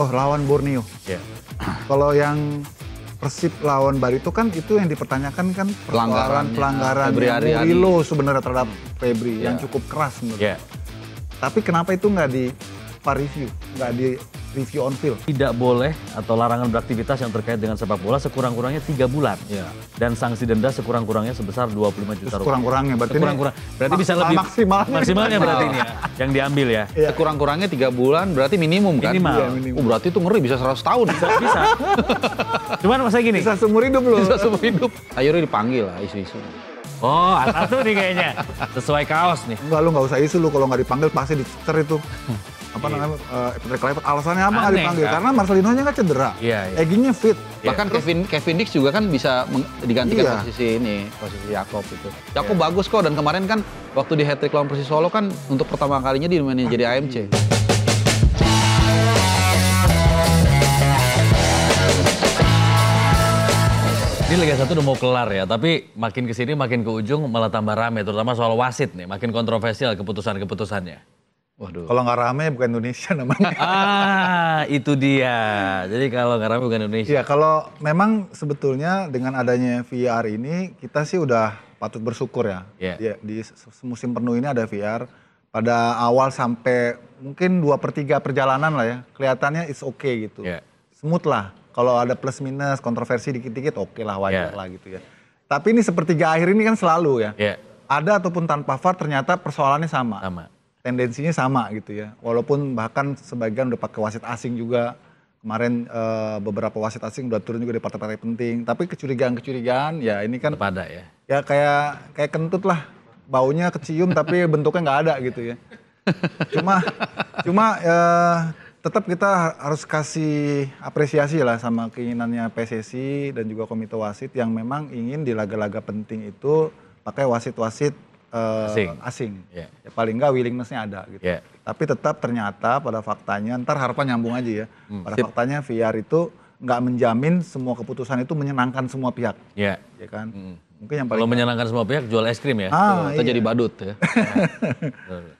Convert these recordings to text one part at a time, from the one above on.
Oh, lawan Borneo. Ya. Kalau yang Persib lawan Barito kan itu yang dipertanyakan kan pelanggaran Murilo sebenarnya terhadap Febri yang cukup keras menurut. Tapi kenapa itu nggak di VAR review, nggak di review on field? Tidak boleh atau larangan beraktivitas yang terkait dengan sepak bola sekurang-kurangnya 3 bulan. Dan sanksi denda sekurang-kurangnya sebesar 25 juta rupiah. Kurang-kurangnya berarti berarti bisa lebih maksimalnya berarti ini ya yang diambil ya. Sekurang-kurangnya 3 bulan berarti minimum kan? Minimal. Oh, berarti itu ngeri bisa 100 tahun. Bisa. Cuman masa gini. Bisa seumur hidup loh. Bisa seumur hidup. Ayuri dipanggil lah isu-isu. Oh, satu nih kayaknya. Sesuai kaos nih. Enggak, lu nggak usah isu lu kalau nggak dipanggil pasti dicecer itu. Apa namanya, Patrick Kluivert alasannya apa nggak dipanggil? Kan? Karena Marcelino-nya kan cedera. Egy-nya fit. Bahkan Kevin Dix juga kan bisa digantikan posisi Jakob itu. Jakob bagus kok, dan kemarin kan waktu di hat-trick lawan Persis Solo kan untuk pertama kalinya dimainin jadi AMC. Ini Liga 1 udah mau kelar ya, tapi makin kesini makin ke ujung malah tambah rame, terutama soal wasit nih, makin kontroversial keputusannya. Waduh. Kalau nggak rame bukan Indonesia namanya. Itu dia. Jadi kalau nggak rame bukan Indonesia. Iya, kalau memang sebetulnya dengan adanya VAR ini kita sih udah patut bersyukur ya. Di musim penuh ini ada VAR. Pada awal sampai mungkin 2/3 perjalanan lah ya, kelihatannya it's okay gitu. Smooth lah. Kalau ada plus minus, kontroversi dikit-dikit oke lah, wajar lah gitu ya. Tapi ini sepertiga akhir ini kan selalu ya. Ada ataupun tanpa VAR ternyata persoalannya sama. Tendensinya sama gitu ya. Walaupun bahkan sebagian udah pakai wasit asing juga. Kemarin beberapa wasit asing udah turun juga di partai-partai penting. Tapi kecurigaan-kecurigaan ya ini kan. Pada ya. Ya kayak kentut lah. Baunya kecium tapi bentuknya nggak ada gitu ya. Cuma tetap kita harus kasih apresiasi lah sama keinginannya PSSI dan juga komite wasit yang memang ingin di laga-laga penting itu pakai wasit-wasit asing. Ya, paling nggak willingness-nya ada gitu. Tapi tetap ternyata pada faktanya, ntar harapan nyambung aja ya. Pada faktanya VAR itu nggak menjamin semua keputusan itu menyenangkan semua pihak. Ya kan? Mungkin yang paling kalau menyenangkan semua pihak jual es krim ya. Atau jadi badut ya.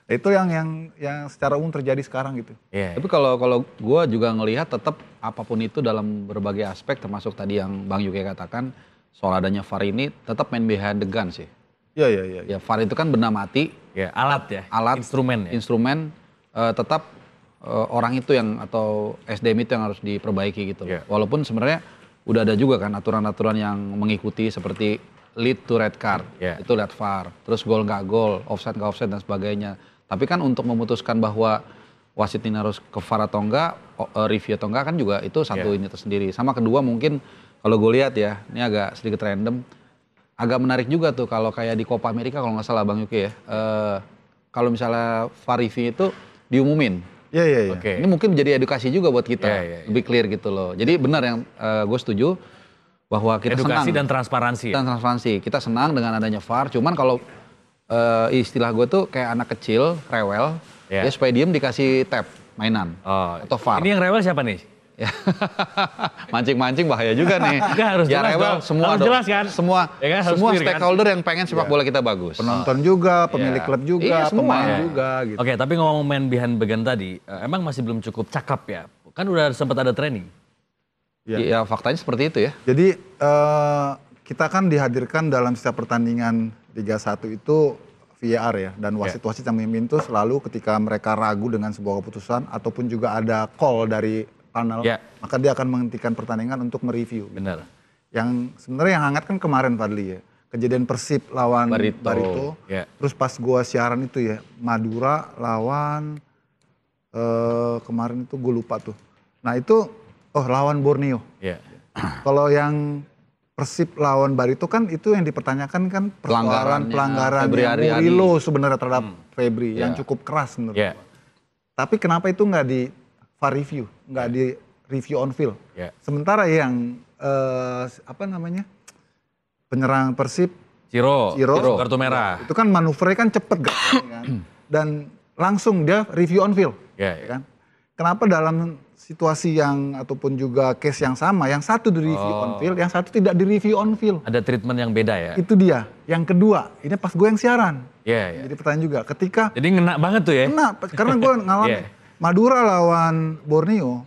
Itu yang secara umum terjadi sekarang gitu. Tapi kalau gue juga ngelihat tetap apapun itu dalam berbagai aspek, termasuk tadi yang Bang Yuke katakan soal adanya VAR ini tetap main behind the gun sih. Iya. Ya VAR itu kan benda mati. Alat ya. Instrumen. Tetap orang itu yang atau SDM itu yang harus diperbaiki gitu. Walaupun sebenarnya udah ada juga kan aturan-aturan yang mengikuti seperti lead to red card, itu lihat VAR. Terus gol nggak gol, offside nggak offside dan sebagainya. Tapi kan untuk memutuskan bahwa wasit ini harus ke VAR atau enggak, review atau enggak kan juga itu satu ini tersendiri. Sama kedua mungkin kalau gue lihat ya, ini agak sedikit random, agak menarik juga tuh kalau kayak di Copa America kalau nggak salah Bang Yuki ya, kalau misalnya VAR review itu diumumin. Iya. Ini mungkin menjadi edukasi juga buat kita, lebih clear gitu loh. Jadi benar yang gue setuju bahwa kita edukasi senang. Dan transparansi. Kita senang dengan adanya VAR, cuman kalau istilah gue tuh kayak anak kecil, rewel, ya supaya diem dikasih tab mainan atau VAR. Ini yang rewel siapa nih? Mancing-mancing bahaya juga nih. Harus ya jelas rewel dong. semua harus jelas kan? Semua stakeholder yang pengen sepak bola kita bagus. Penonton juga, pemilik klub juga, pemain juga gitu. Oke, tapi ngomong main behind the gun tadi, emang masih belum cukup cakep ya? Kan udah sempat ada training. Ya faktanya seperti itu ya. Jadi kita kan dihadirkan dalam setiap pertandingan Liga 1 itu VAR ya. Dan wasit-wasit yang memimpin itu selalu ketika mereka ragu dengan sebuah keputusan ataupun juga ada call dari panel, maka dia akan menghentikan pertandingan untuk mereview. Benar. Yang sebenarnya yang hangat kan kemarin Fadli ya. Kejadian Persib lawan Barito. Terus pas gua siaran itu ya, Madura lawan kemarin itu gue lupa tuh. Nah itu lawan Borneo. Kalau yang Persib lawan Barito kan itu yang dipertanyakan kan pelanggaran Murilo sebenarnya terhadap Febri yang cukup keras menurut gue. Tapi kenapa itu nggak di VAR review, nggak di review on field? Sementara yang penyerang Persib Ciro kartu merah. Itu kan manuvernya kan cepet kan? Dan langsung dia review on field. Kan? Kenapa dalam situasi yang ataupun juga case yang sama, yang satu di review on field, yang satu tidak di review on field. Ada treatment yang beda ya? Itu dia. Yang kedua, ini pas gue yang siaran. Jadi pertanyaan juga, ketika... Jadi ngena banget tuh ya? Ngena, karena gue ngalamin. Madura lawan Borneo,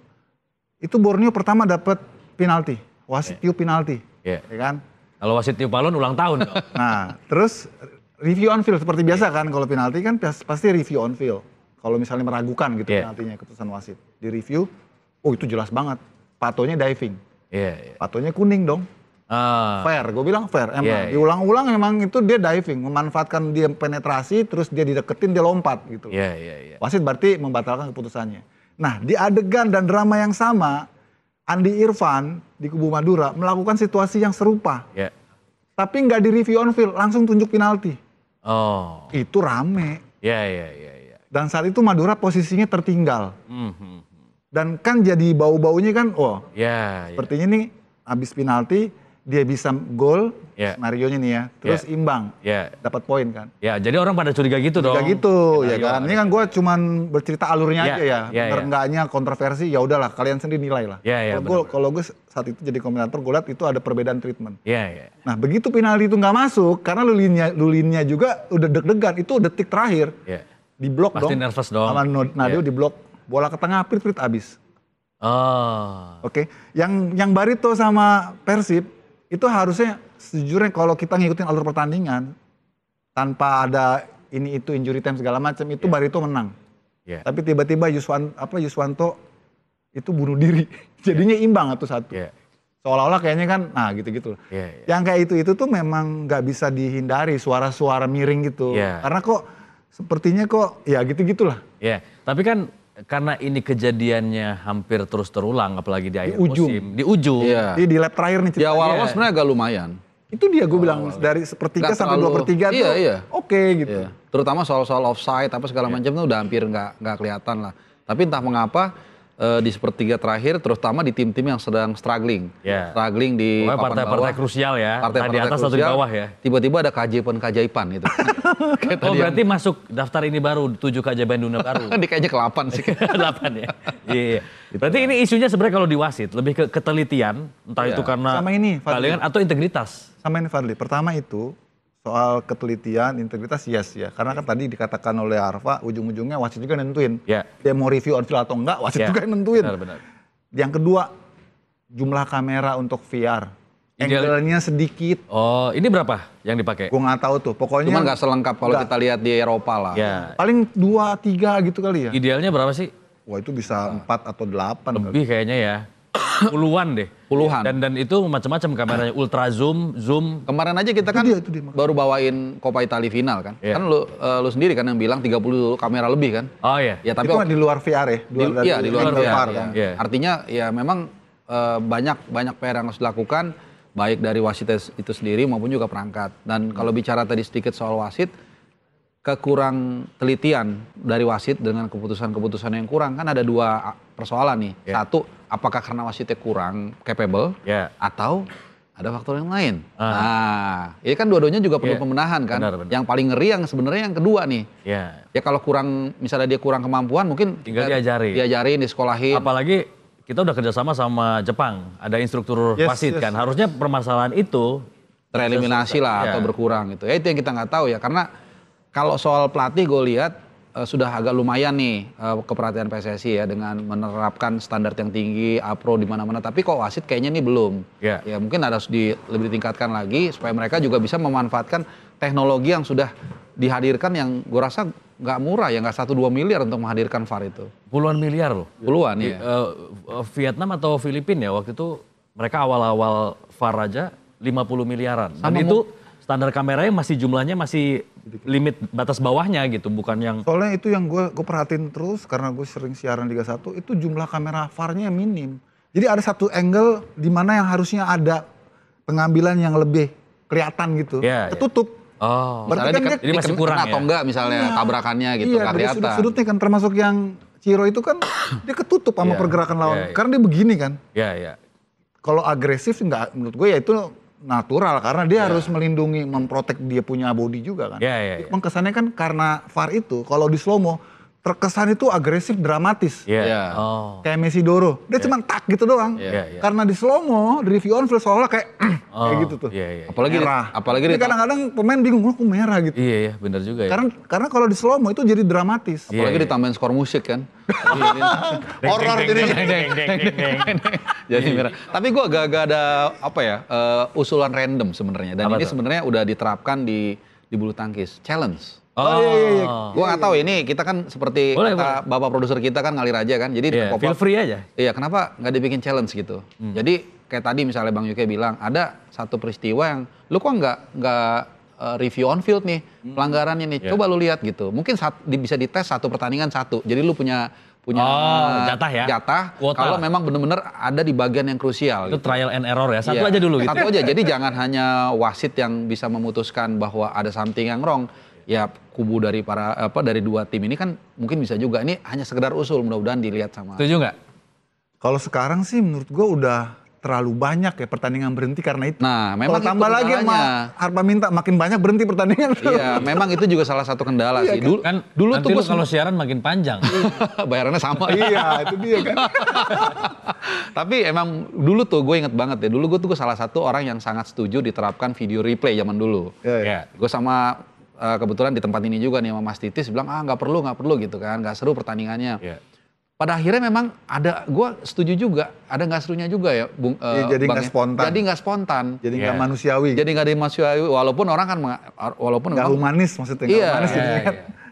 itu Borneo pertama dapat penalti, wasit tiup penalti, ya kan? Kalau wasit tiup balon ulang tahun. Nah, terus review on field seperti biasa kan, kalau penalti kan pasti review on field. Kalau misalnya meragukan gitu penaltinya keputusan wasit, di review, oh itu jelas banget, patonya diving, patonya kuning dong. Fair, gue bilang fair, emang diulang-ulang emang itu dia diving, memanfaatkan dia penetrasi, terus dia dideketin, dia lompat gitu. Wasit berarti membatalkan keputusannya. Nah di adegan dan drama yang sama, Andi Irfan di kubu Madura melakukan situasi yang serupa. Tapi nggak di review on field, langsung tunjuk penalti. Itu rame. Dan saat itu Madura posisinya tertinggal. Dan kan jadi bau-baunya kan, sepertinya nih habis penalti, dia bisa gol, skenario-nya nih ya, terus imbang, dapat poin kan. Jadi orang pada curiga gitu dong. Curiga gitu, ya kan. Ini kan gue cuman bercerita alurnya aja ya, bener enggaknya kontroversi, ya udahlah kalian sendiri nilai lah. Kalau gue saat itu jadi komentator, gue lihat itu ada perbedaan treatment. Nah begitu penalti itu nggak masuk, karena lulinnya juga udah deg-degan, itu detik terakhir, di blok dong. Pasti nervous dong. Sama Nadio di blok, bola ke tengah, prit abis. Oke. Yang Barito sama Persib, itu harusnya sejujurnya kalau kita ngikutin alur pertandingan tanpa ada ini itu injury time segala macam itu Barito menang. Tapi tiba-tiba Yuswanto itu bunuh diri. Jadinya imbang satu. Seolah-olah kayaknya kan gitu-gitu. Yang kayak itu tuh memang nggak bisa dihindari, suara-suara miring gitu. Karena kok sepertinya kok ya gitu-gitulah. Tapi kan karena ini kejadiannya hampir terus terulang, apalagi di akhir musim. Di ujung. Di lap terakhir nih. Di awal-awal sebenarnya agak lumayan. Itu dia gue bilang, dari sepertiga sampai 2/3 tuh oke gitu. Terutama soal-soal offside, apa segala macam tuh udah hampir nggak kelihatan lah. Tapi entah mengapa, di sepertiga terakhir, terutama di tim-tim yang sedang struggling. Struggling di papan partai-partai bawah. krusial ya, Partai-partai di atas atau di bawah ya. Tiba-tiba ada keajaiban-keajaiban gitu. Berarti masuk daftar ini baru, 7 keajaiban dunia baru. Ini kayaknya ke-8 sih. 8 ya. Iya. Berarti ini isunya sebenarnya kalau di wasit, lebih ke ketelitian, entah itu karena sama ini, kalian atau integritas. Sama ini Fadli, pertama itu soal ketelitian, integritas yes ya. Karena kan tadi dikatakan oleh Arfa, ujung-ujungnya wasit juga nentuin. Dia mau review on field atau enggak, wasit juga yang nentuin. Benar. Yang kedua, jumlah kamera untuk VR. Angle-nya sedikit. Oh, ini berapa yang dipakai? Gue nggak tahu tuh, pokoknya. Cuma nggak selengkap kalau kita lihat di Eropa lah. Paling 2-3 gitu kali ya. Idealnya berapa sih? Wah itu bisa 4 atau 8. Lebih kayaknya ya. Puluhan deh. Dan itu macam-macam kameranya, ultra zoom. Kemarin aja kita kan baru bawain Coppa Italia final kan. Kan lu sendiri kan yang bilang 30 kamera lebih kan. Oh iya. Ya tapi itu di luar VR ya. Di luar VR. Kan. Artinya ya memang banyak PR yang harus dilakukan, baik dari wasit itu sendiri maupun juga perangkat. Dan kalau bicara tadi sedikit soal wasit, kekurang telitian dari wasit dengan keputusan-keputusan yang kurang, kan ada 2 persoalan nih. Satu, apakah karena wasitnya kurang capable atau ada faktor yang lain. Nah, ini kan dua-duanya juga perlu pembenahan kan. Benar. Yang paling ngeri yang sebenarnya yang kedua nih. Ya kalau kurang, misalnya dia kurang kemampuan, mungkin tinggal diajarin, disekolahin. Apalagi kita udah kerjasama sama Jepang, ada instruktur wasit kan. Harusnya permasalahan itu tereliminasi lah atau berkurang gitu. Ya itu yang kita nggak tahu ya, karena kalau soal pelatih gue lihat sudah agak lumayan nih keperhatian PSSI ya dengan menerapkan standar yang tinggi, APRO di mana-mana. Tapi kok wasit kayaknya nih belum. Ya mungkin harus lebih ditingkatkan lagi supaya mereka juga bisa memanfaatkan teknologi yang sudah dihadirkan yang gue rasa nggak murah ya, nggak 1-2 miliar untuk menghadirkan VAR itu. Puluhan miliar loh. Puluhan ya. Vietnam atau Filipina ya waktu itu mereka awal-awal VAR aja 50 miliaran. Dan itu standar kameranya masih jumlahnya masih limit batas bawahnya gitu, bukan yang... Soalnya itu yang gue perhatiin terus karena gue sering siaran Liga 1, itu jumlah kamera VAR-nya minim. Jadi ada satu angle di mana yang harusnya ada pengambilan yang lebih kelihatan gitu, ketutup. Berarti kan ini masih kurang atau enggak misalnya tabrakannya gitu, nggak kelihatan. Sudut-sudutnya kan termasuk yang Ciro itu kan dia ketutup sama pergerakan lawan, karena dia begini kan. Kalau agresif nggak, menurut gue ya itu natural karena dia harus melindungi, memprotek dia punya body juga kan. Emang kesannya kan karena VAR itu kalau di slow mo terkesan itu agresif, dramatis. Iya. Kayak Messi Doro. Dia cuma tak gitu doang. Karena di slow-mo, di review on field seolah kayak kayak gitu tuh. Apalagi merah. Apalagi kadang-kadang pemain bingung, kok merah gitu. Iya, benar juga ya. Karena kalau di slow-mo itu jadi dramatis. Apalagi ditambahin skor musik kan. Horor jadi. Jadi merah. Tapi gue agak ada usulan random sebenarnya. Dan ini sebenarnya udah diterapkan di bulu tangkis. Challenge. Iya. Gue nggak tahu ini kita kan seperti kata bapak produser kita kan ngalir aja kan. Jadi feel free aja. Iya, kenapa nggak dibikin challenge gitu? Jadi kayak tadi misalnya Bang Yuke bilang ada satu peristiwa yang lu kok nggak review on field nih pelanggarannya nih. Coba lu lihat gitu. Mungkin bisa dites satu pertandingan satu. Jadi lu punya jatah ya. Jatah kalau memang benar-benar ada di bagian yang krusial. Itu gitu. Trial and error ya. Satu aja dulu gitu. Satu aja. Jadi jangan hanya wasit yang bisa memutuskan bahwa ada something yang wrong. Ya kubu dari dari dua tim ini kan mungkin bisa juga. Ini hanya sekedar usul, mudah-mudahan dilihat sama. Setuju nggak? Kalau sekarang sih menurut gue udah terlalu banyak ya pertandingan berhenti karena itu. Nah, memang kalau tambah lagi sama Harpa minta makin banyak berhenti pertandingan. Iya, memang itu juga salah satu kendala sih. Dulu tuh kalau siaran makin panjang. Bayarannya sama. Iya, itu dia kan. Tapi emang dulu tuh gue inget banget ya. Dulu gue tuh salah satu orang yang sangat setuju diterapkan video replay zaman dulu. Iya. Gue sama kebetulan di tempat ini juga nih sama Mas Titis bilang nggak perlu gitu kan, nggak seru pertandingannya. Pada akhirnya memang gue setuju juga, ada nggak serunya juga ya, Bung. Jadi nggak spontan. Jadi nggak manusiawi. Jadi nggak manusiawi, walaupun orang kan, nggak humanis maksudnya. Iya.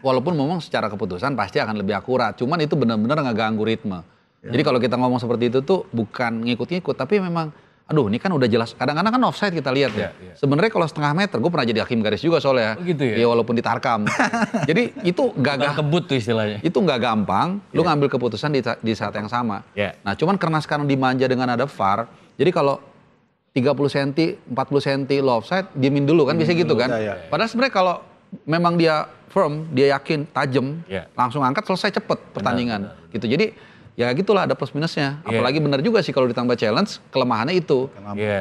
Walaupun memang secara keputusan pasti akan lebih akurat, cuman itu benar-benar ngeganggu ritme. Jadi kalau kita ngomong seperti itu tuh bukan ngikut-ngikut, tapi memang ini kan udah jelas. Kadang-kadang kan offside kita lihat ya. Sebenarnya kalau setengah meter, gue pernah jadi hakim garis juga soalnya. Gitu ya? Ya walaupun ditarkam. Jadi itu gagah. Kebut tuh istilahnya. Itu nggak gampang. Lu ngambil keputusan di saat yang sama. Nah cuman karena sekarang dimanja dengan ada VAR. Jadi kalau 30 cm, 40 cm lo offside, diemin dulu kan biasanya gitu kan. Padahal sebenarnya kalau memang dia firm, dia yakin, tajam, langsung angkat selesai cepet pertandingan. Gitu. Jadi ya gitulah ada plus minusnya. Apalagi benar juga sih kalau ditambah challenge, kelemahannya itu.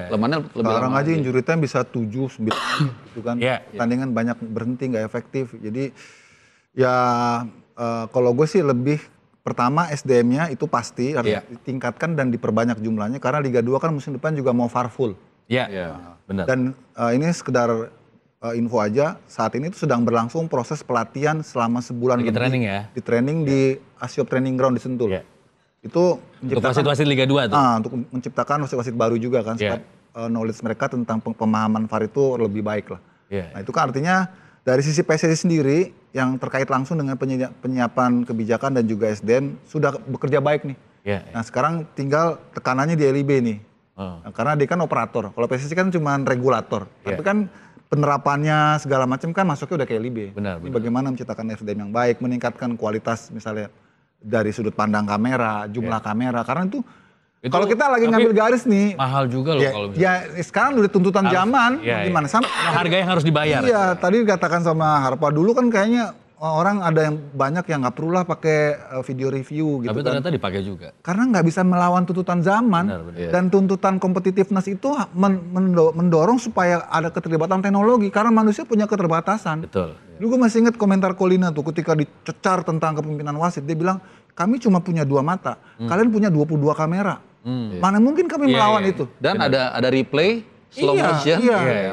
Kelemahannya lebih lama. Sekarang aja injury time bisa 7, 9 gitu kan. Pertandingan banyak berhenti, nggak efektif. Jadi ya kalau gue sih lebih pertama SDM-nya itu pasti harus ditingkatkan dan diperbanyak jumlahnya. Karena Liga 2 kan musim depan juga mau VAR full. Benar. Dan ini sekedar info aja, saat ini tuh sedang berlangsung proses pelatihan selama sebulan lebih. Training ya? Di training di Asiop Training Ground di Sentul. Itu untuk wasit-wasit Liga 2 tuh? Untuk menciptakan wasit-wasit baru juga kan, supaya knowledge mereka tentang pemahaman VAR itu lebih baik lah. Nah itu kan artinya dari sisi PSSI sendiri yang terkait langsung dengan penyiapan kebijakan dan juga SDM sudah bekerja baik nih. Nah sekarang tinggal tekanannya di LIB nih. Nah, karena dia kan operator, kalau PSSI kan cuma regulator. Tapi kan penerapannya segala macam kan masuknya udah ke LIB. Ini bagaimana menciptakan SDM yang baik, meningkatkan kualitas misalnya dari sudut pandang kamera, jumlah kamera, karena itu kalau kita lagi ngambil garis nih mahal juga loh kalau misalnya. Ya sekarang udah tuntutan zaman, gimana sampai harga yang harus dibayar. Iya, tadi dikatakan sama Harpa dulu kan kayaknya orang ada yang banyak yang nggak perlu lah pakai video review gitu. Tapi ternyata dipakai juga. Karena nggak bisa melawan tuntutan zaman. Dan tuntutan competitiveness itu mendorong supaya ada keterlibatan teknologi karena manusia punya keterbatasan. Betul. Dulu gue masih ingat komentar Colina tuh ketika dicecar tentang kepemimpinan wasit, dia bilang kami cuma punya 2 mata, kalian punya 22 kamera. Mana mungkin kami melawan itu? Dan ada replay slow motion.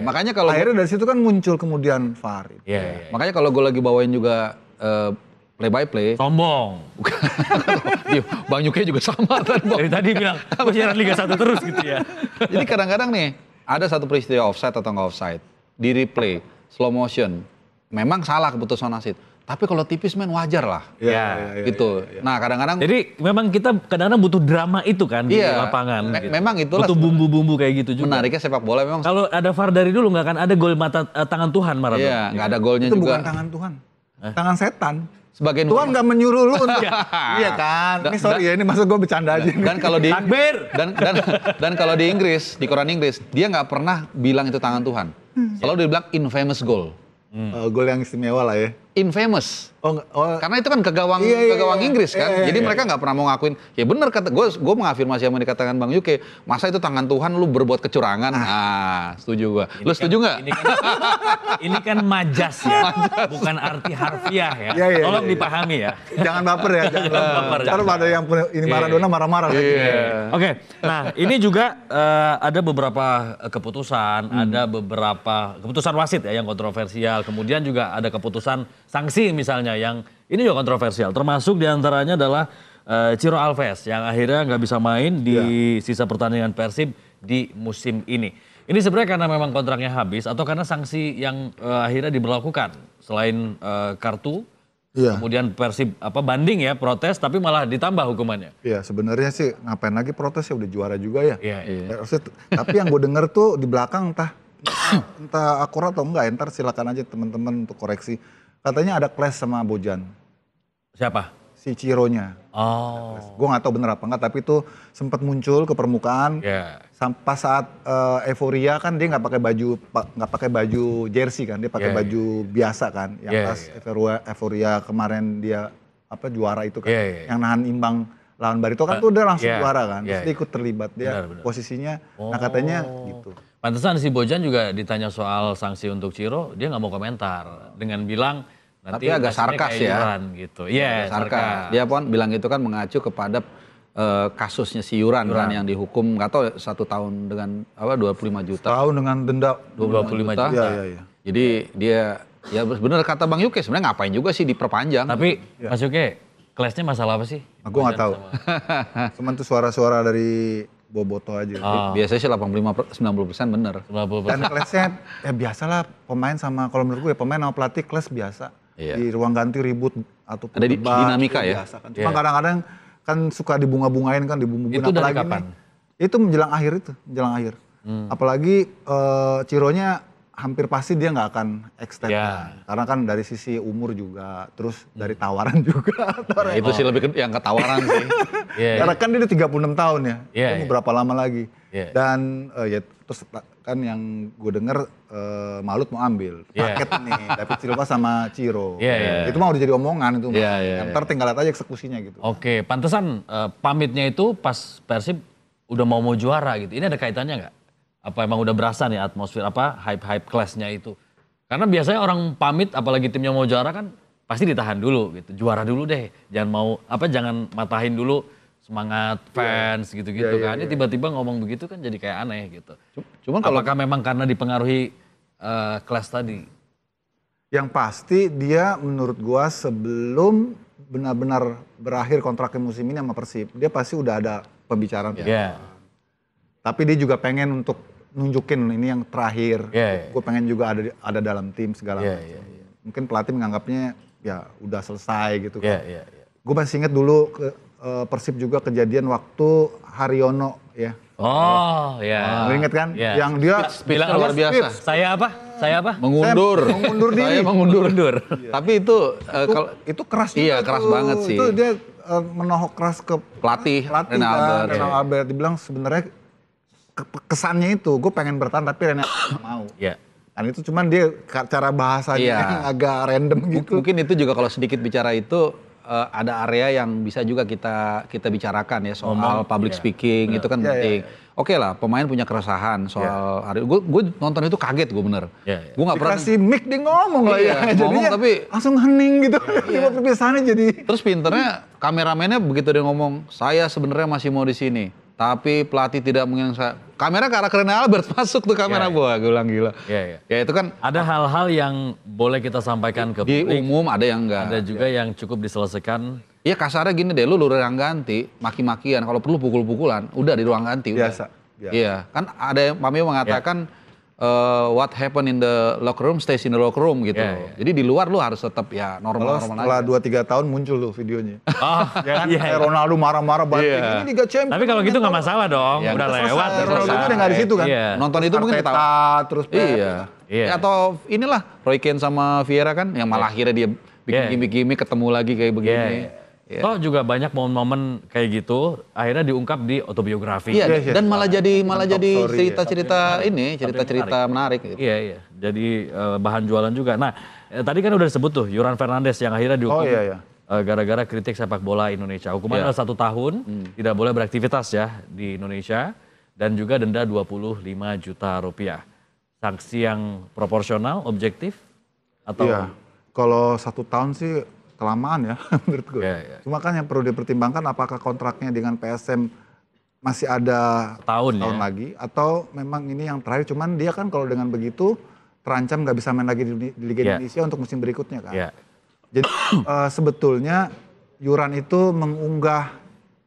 Makanya kalau akhirnya dari situ kan muncul kemudian VAR. Makanya kalau gue lagi bawain juga play by play. Sombong. Bang Yuke juga sama tadi. Dari tadi bilang gue siaran Liga 1 terus gitu ya. Jadi kadang-kadang nih ada satu peristiwa offside atau nggak offside di replay slow motion. Memang salah keputusan wasit. Tapi kalau tipis main wajar lah. Gitu. Nah kadang-kadang. Jadi memang kita kadang-kadang butuh drama itu kan di lapangan. Gitu. Memang itulah. Butuh bumbu-bumbu kayak gitu juga. Menariknya sepak bola memang. Kalau ada VAR dari dulu nggak akan ada gol tangan Tuhan Maradona. Iya, nggak ada golnya itu juga. Itu bukan tangan Tuhan. Tangan setan. Sebagian Tuhan nggak menyuruh lu untuk. Iya kan. Ini sorry ya, ini maksud gue bercanda aja. Dan kalau di takbir. Dan kalau di Inggris, di koran Inggris, dia nggak pernah bilang itu tangan Tuhan. Selalu dia bilang infamous goal. Gol yang istimewa lah ya. Infamous. Karena itu kan ke gawang Inggris kan. Jadi mereka nggak pernah mau ngakuin. Ya benar kata gue mengafirmasi yang dikatakan Bang Yuke. Masa itu tangan Tuhan lu berbuat kecurangan? Setuju gue. Lu setuju nggak? Ini kan majas ya, bukan arti harfiah ya. Tolong dipahami ya. Jangan baper ya. Jangan baper. Kalau ada yang ini Maradona marah-marah. Oke. Nah ini juga ada beberapa keputusan, ada beberapa keputusan wasit ya yang kontroversial. Kemudian juga ada keputusan sanksi misalnya yang ini juga kontroversial, termasuk diantaranya adalah Ciro Alves yang akhirnya nggak bisa main di sisa pertandingan Persib di musim ini. Ini sebenarnya karena memang kontraknya habis atau karena sanksi yang akhirnya diberlakukan selain kartu, kemudian Persib banding ya protes, tapi malah ditambah hukumannya. Iya sebenarnya sih ngapain lagi protes ya udah juara juga ya. Tapi yang gue denger tuh di belakang entah akurat atau enggak, ntar silakan aja teman-teman untuk koreksi. Katanya ada clash sama Bojan. Siapa? Si Cironya. Gue nggak tahu bener apa enggak, tapi itu sempat muncul ke permukaan. Sampai saat euforia kan dia nggak pakai baju jersey kan, dia pakai baju biasa kan. Yang pas euforia kemarin dia juara itu kan, yang nahan imbang lawan Barito kan tuh udah langsung juara kan. Terus dia ikut terlibat, dia posisinya. Nah katanya gitu. Pantesan si Bojan juga ditanya soal sanksi untuk Ciro, dia nggak mau komentar dengan bilang nanti tapi agak sarkas ya. Gitu. Iya, sarkas. Dia pun bilang itu kan mengacu kepada kasusnya si Yuran kan yang dihukum nggak tahu 1 tahun dengan 25 juta. Tahun dengan denda 25 juta. Iya. Jadi dia ya benar kata Bang Yuke sebenarnya ngapain juga sih diperpanjang. Tapi Mas Yuke, clash-nya masalah apa sih? Aku nggak tahu. Cuman tuh suara-suara dari Boboto aja. Biasanya sih 85-90% bener. 90%. Dan clash-nya ya biasalah pemain sama, kalau menurut gue pemain sama pelatih clash biasa. Di ruang ganti ribut atau ada dinamika ya. Biasa kan. Cuma kadang-kadang kan suka dibunga-bungain kan, dibumbu-bumbuin. Itu dari kapan? Itu menjelang akhir. Apalagi Cironya hampir pasti dia nggak akan extend. Karena kan dari sisi umur juga, terus dari tawaran juga. Itu sih lebih yang ke tawaran sih. Karena kan dia udah 36 tahun ya. Mau berapa lama lagi. Dan terus kan yang gue denger Malut mau ambil paket nih David Silva sama Ciro. Itu mah udah jadi omongan itu. Ntar tinggal lihat aja eksekusinya gitu. Oke, pantesan pamitnya itu pas Persib udah mau juara gitu. Ini ada kaitannya nggak? Apa emang udah berasa nih atmosfer hype clash-nya itu? Karena biasanya orang pamit apalagi timnya mau juara kan pasti ditahan dulu gitu. Juara dulu deh. Jangan matahin dulu semangat fans gitu-gitu kan. Ini tiba-tiba ngomong begitu kan jadi kayak aneh gitu. Cuman apakah memang karena dipengaruhi clash tadi? Yang pasti dia menurut gua sebelum benar-benar berakhir kontraknya musim ini sama Persib, dia pasti udah ada pembicaraan. Tapi dia juga pengen untuk nunjukin ini yang terakhir. Gue pengen juga ada dalam tim segala macam. Mungkin pelatih menganggapnya ya udah selesai gitu kan. Gue masih inget dulu ke Persib juga kejadian waktu Haryono ya. Ingat kan? Yang dia bilang luar biasa. Saya apa? Mengundur diri. Saya mengundur. Tapi itu itu keras juga. Iya, keras banget sih. Itu dia menohok keras ke pelatih Renal Albert. Dibilang sebenarnya kesannya itu gue pengen bertahan tapi Renal nggak mau. Dan itu cuman dia cara bahasanya yang agak random gitu. Mungkin itu juga kalau sedikit bicara itu ada area yang bisa juga kita bicarakan ya soal public speaking itu kan penting. Oke lah, pemain punya keresahan soal hari. Gue nonton itu kaget gue bener. Gue nggak pernah. Dikasih mic dia ngomong lah ya. Jadinya tapi langsung hening gitu. Tiba perpisahannya jadi. Terus pinternya kameramennya begitu dia ngomong, saya sebenarnya masih mau di sini. Tapi pelatih tidak menginginkan saya. Kamera ke arah Renal Albert masuk tuh kamera gua bilang gila. Ya itu kan ada hal-hal yang boleh kita sampaikan ke di publik. Umum ada yang enggak. Ada juga yang cukup diselesaikan. Iya kasarnya gini deh, lu ruang ganti, maki-makian, kalau perlu pukul-pukulan, udah di ruang ganti. Biasa. Iya, kan ada yang Pamio mengatakan what happened in the locker room stays in the locker room gitu. Jadi di luar lu harus tetap ya normal-normal aja. Setelah 2-3 tahun muncul tuh videonya. Kayak Ronaldo marah-marah balik. Ini Liga Champions. Tapi kalau gitu nggak masalah dong, udah lewat. Ronaldo udah nggak di situ kan. Nonton itu mungkin kita terus atau inilah Roy Keane sama Vieira kan yang malah akhirnya dia bikin gimmick-gimmick ketemu lagi kayak begini. Toh juga banyak momen-momen kayak gitu akhirnya diungkap di autobiografi. Dan malah jadi cerita-cerita menarik. Iya. Jadi bahan jualan juga. Nah, tadi kan udah disebut tuh Yoran Fernandes yang akhirnya dihukum. Oh iya. Gara-gara kritik sepak bola Indonesia. Hukumannya adalah 1 tahun, tidak boleh beraktivitas ya di Indonesia, dan juga denda 25 juta rupiah. Sanksi yang proporsional, objektif, atau? Iya, kalau 1 tahun sih kelamaan ya menurut gue. Iya. Cuma kan yang perlu dipertimbangkan apakah kontraknya dengan PSM masih ada tahun lagi, atau memang ini yang terakhir. Cuman dia kan kalau dengan begitu terancam nggak bisa main lagi di Liga Indonesia untuk musim berikutnya kan. Jadi sebetulnya Yoran itu mengunggah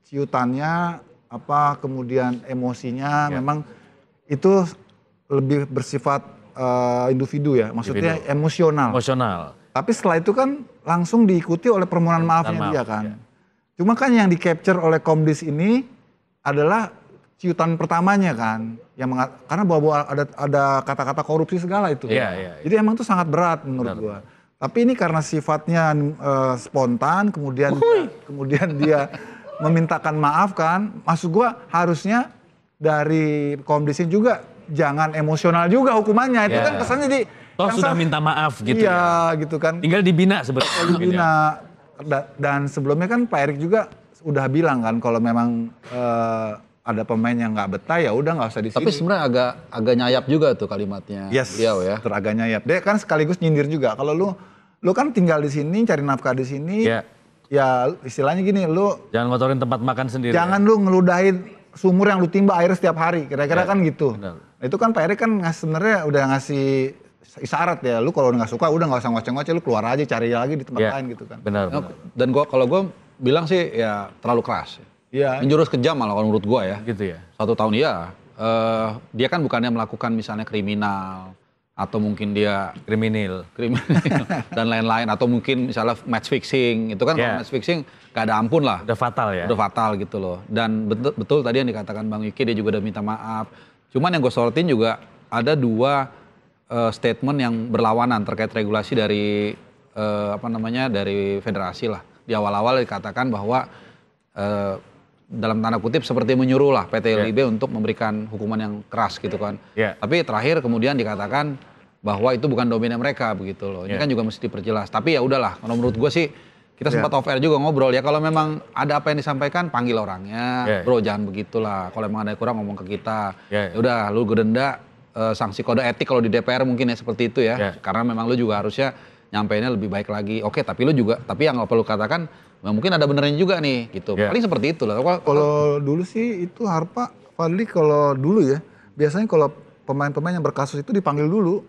ciutannya, kemudian emosinya memang itu lebih bersifat individu ya, maksudnya emosional. Tapi setelah itu kan langsung diikuti oleh permohonan maafnya dia kan. Cuma kan yang di capture oleh Komdis ini adalah ciutan pertamanya kan, karena bawa ada kata-kata korupsi segala itu. Jadi emang itu sangat berat menurut gua. Tapi ini karena sifatnya spontan, kemudian dia memintakan maaf kan. Maksud gua harusnya dari Komdis juga jangan emosional juga hukumannya. Itu kan kesannya di sudah minta maaf gitu ya. Gitu kan. Tinggal dibina sebetulnya. Dibina. Dan sebelumnya kan Pak Erik juga udah bilang kan kalau memang ada pemain yang nggak betah ya udah nggak usah di sini. Tapi sebenarnya agak nyayap juga tuh kalimatnya. Beliau ya. Agak nyayap. Dia kan sekaligus nyindir juga. Kalau lu kan tinggal di sini, cari nafkah di sini. Ya istilahnya gini, lu jangan ngotorin tempat makan sendiri. Jangan lu ngeludahin sumur yang lu timba air setiap hari. Kira-kira kan gitu. Nah, itu kan Pak Erik kan sebenarnya udah ngasih isyarat ya. Lu kalau nggak suka udah nggak usah ngoceh-ngoceh, lu keluar aja cari lagi di tempat lain gitu kan. Benar. Dan kalau gue bilang sih ya terlalu keras. Menjurus kejam malah kalau menurut gue ya. Gitu ya. 1 tahun ya. Dia kan bukannya melakukan misalnya kriminal atau mungkin dia kriminal dan lain-lain, atau mungkin misalnya match fixing. Itu kan kalau match fixing gak ada ampun lah. Udah fatal ya. Udah fatal gitu loh. Dan betul tadi yang dikatakan Bang Yuki, dia juga udah minta maaf. Cuman yang gue sorotin juga ada 2 statement yang berlawanan terkait regulasi dari dari federasi lah. Di awal-awal dikatakan bahwa dalam tanda kutip seperti menyuruh lah PT LIB untuk memberikan hukuman yang keras gitu kan. Tapi terakhir kemudian dikatakan bahwa itu bukan domainnya mereka begitu loh. Ini kan juga mesti diperjelas. Tapi ya udahlah, kalau menurut gue sih kita sempat off air juga ngobrol ya, kalau memang ada apa yang disampaikan panggil orangnya. Bro jangan begitulah, kalau memang ada yang kurang ngomong ke kita. Ya udah lu gue denda, sanksi kode etik kalau di DPR mungkin ya seperti itu ya. Karena memang lu juga harusnya nyampeinnya lebih baik lagi. Oke, tapi yang nggak perlu katakan mungkin ada benernya juga nih gitu. Paling seperti itu lah. Kalau dulu sih itu Harpa, Fadli kalau dulu ya, biasanya kalau pemain-pemain yang berkasus itu dipanggil dulu,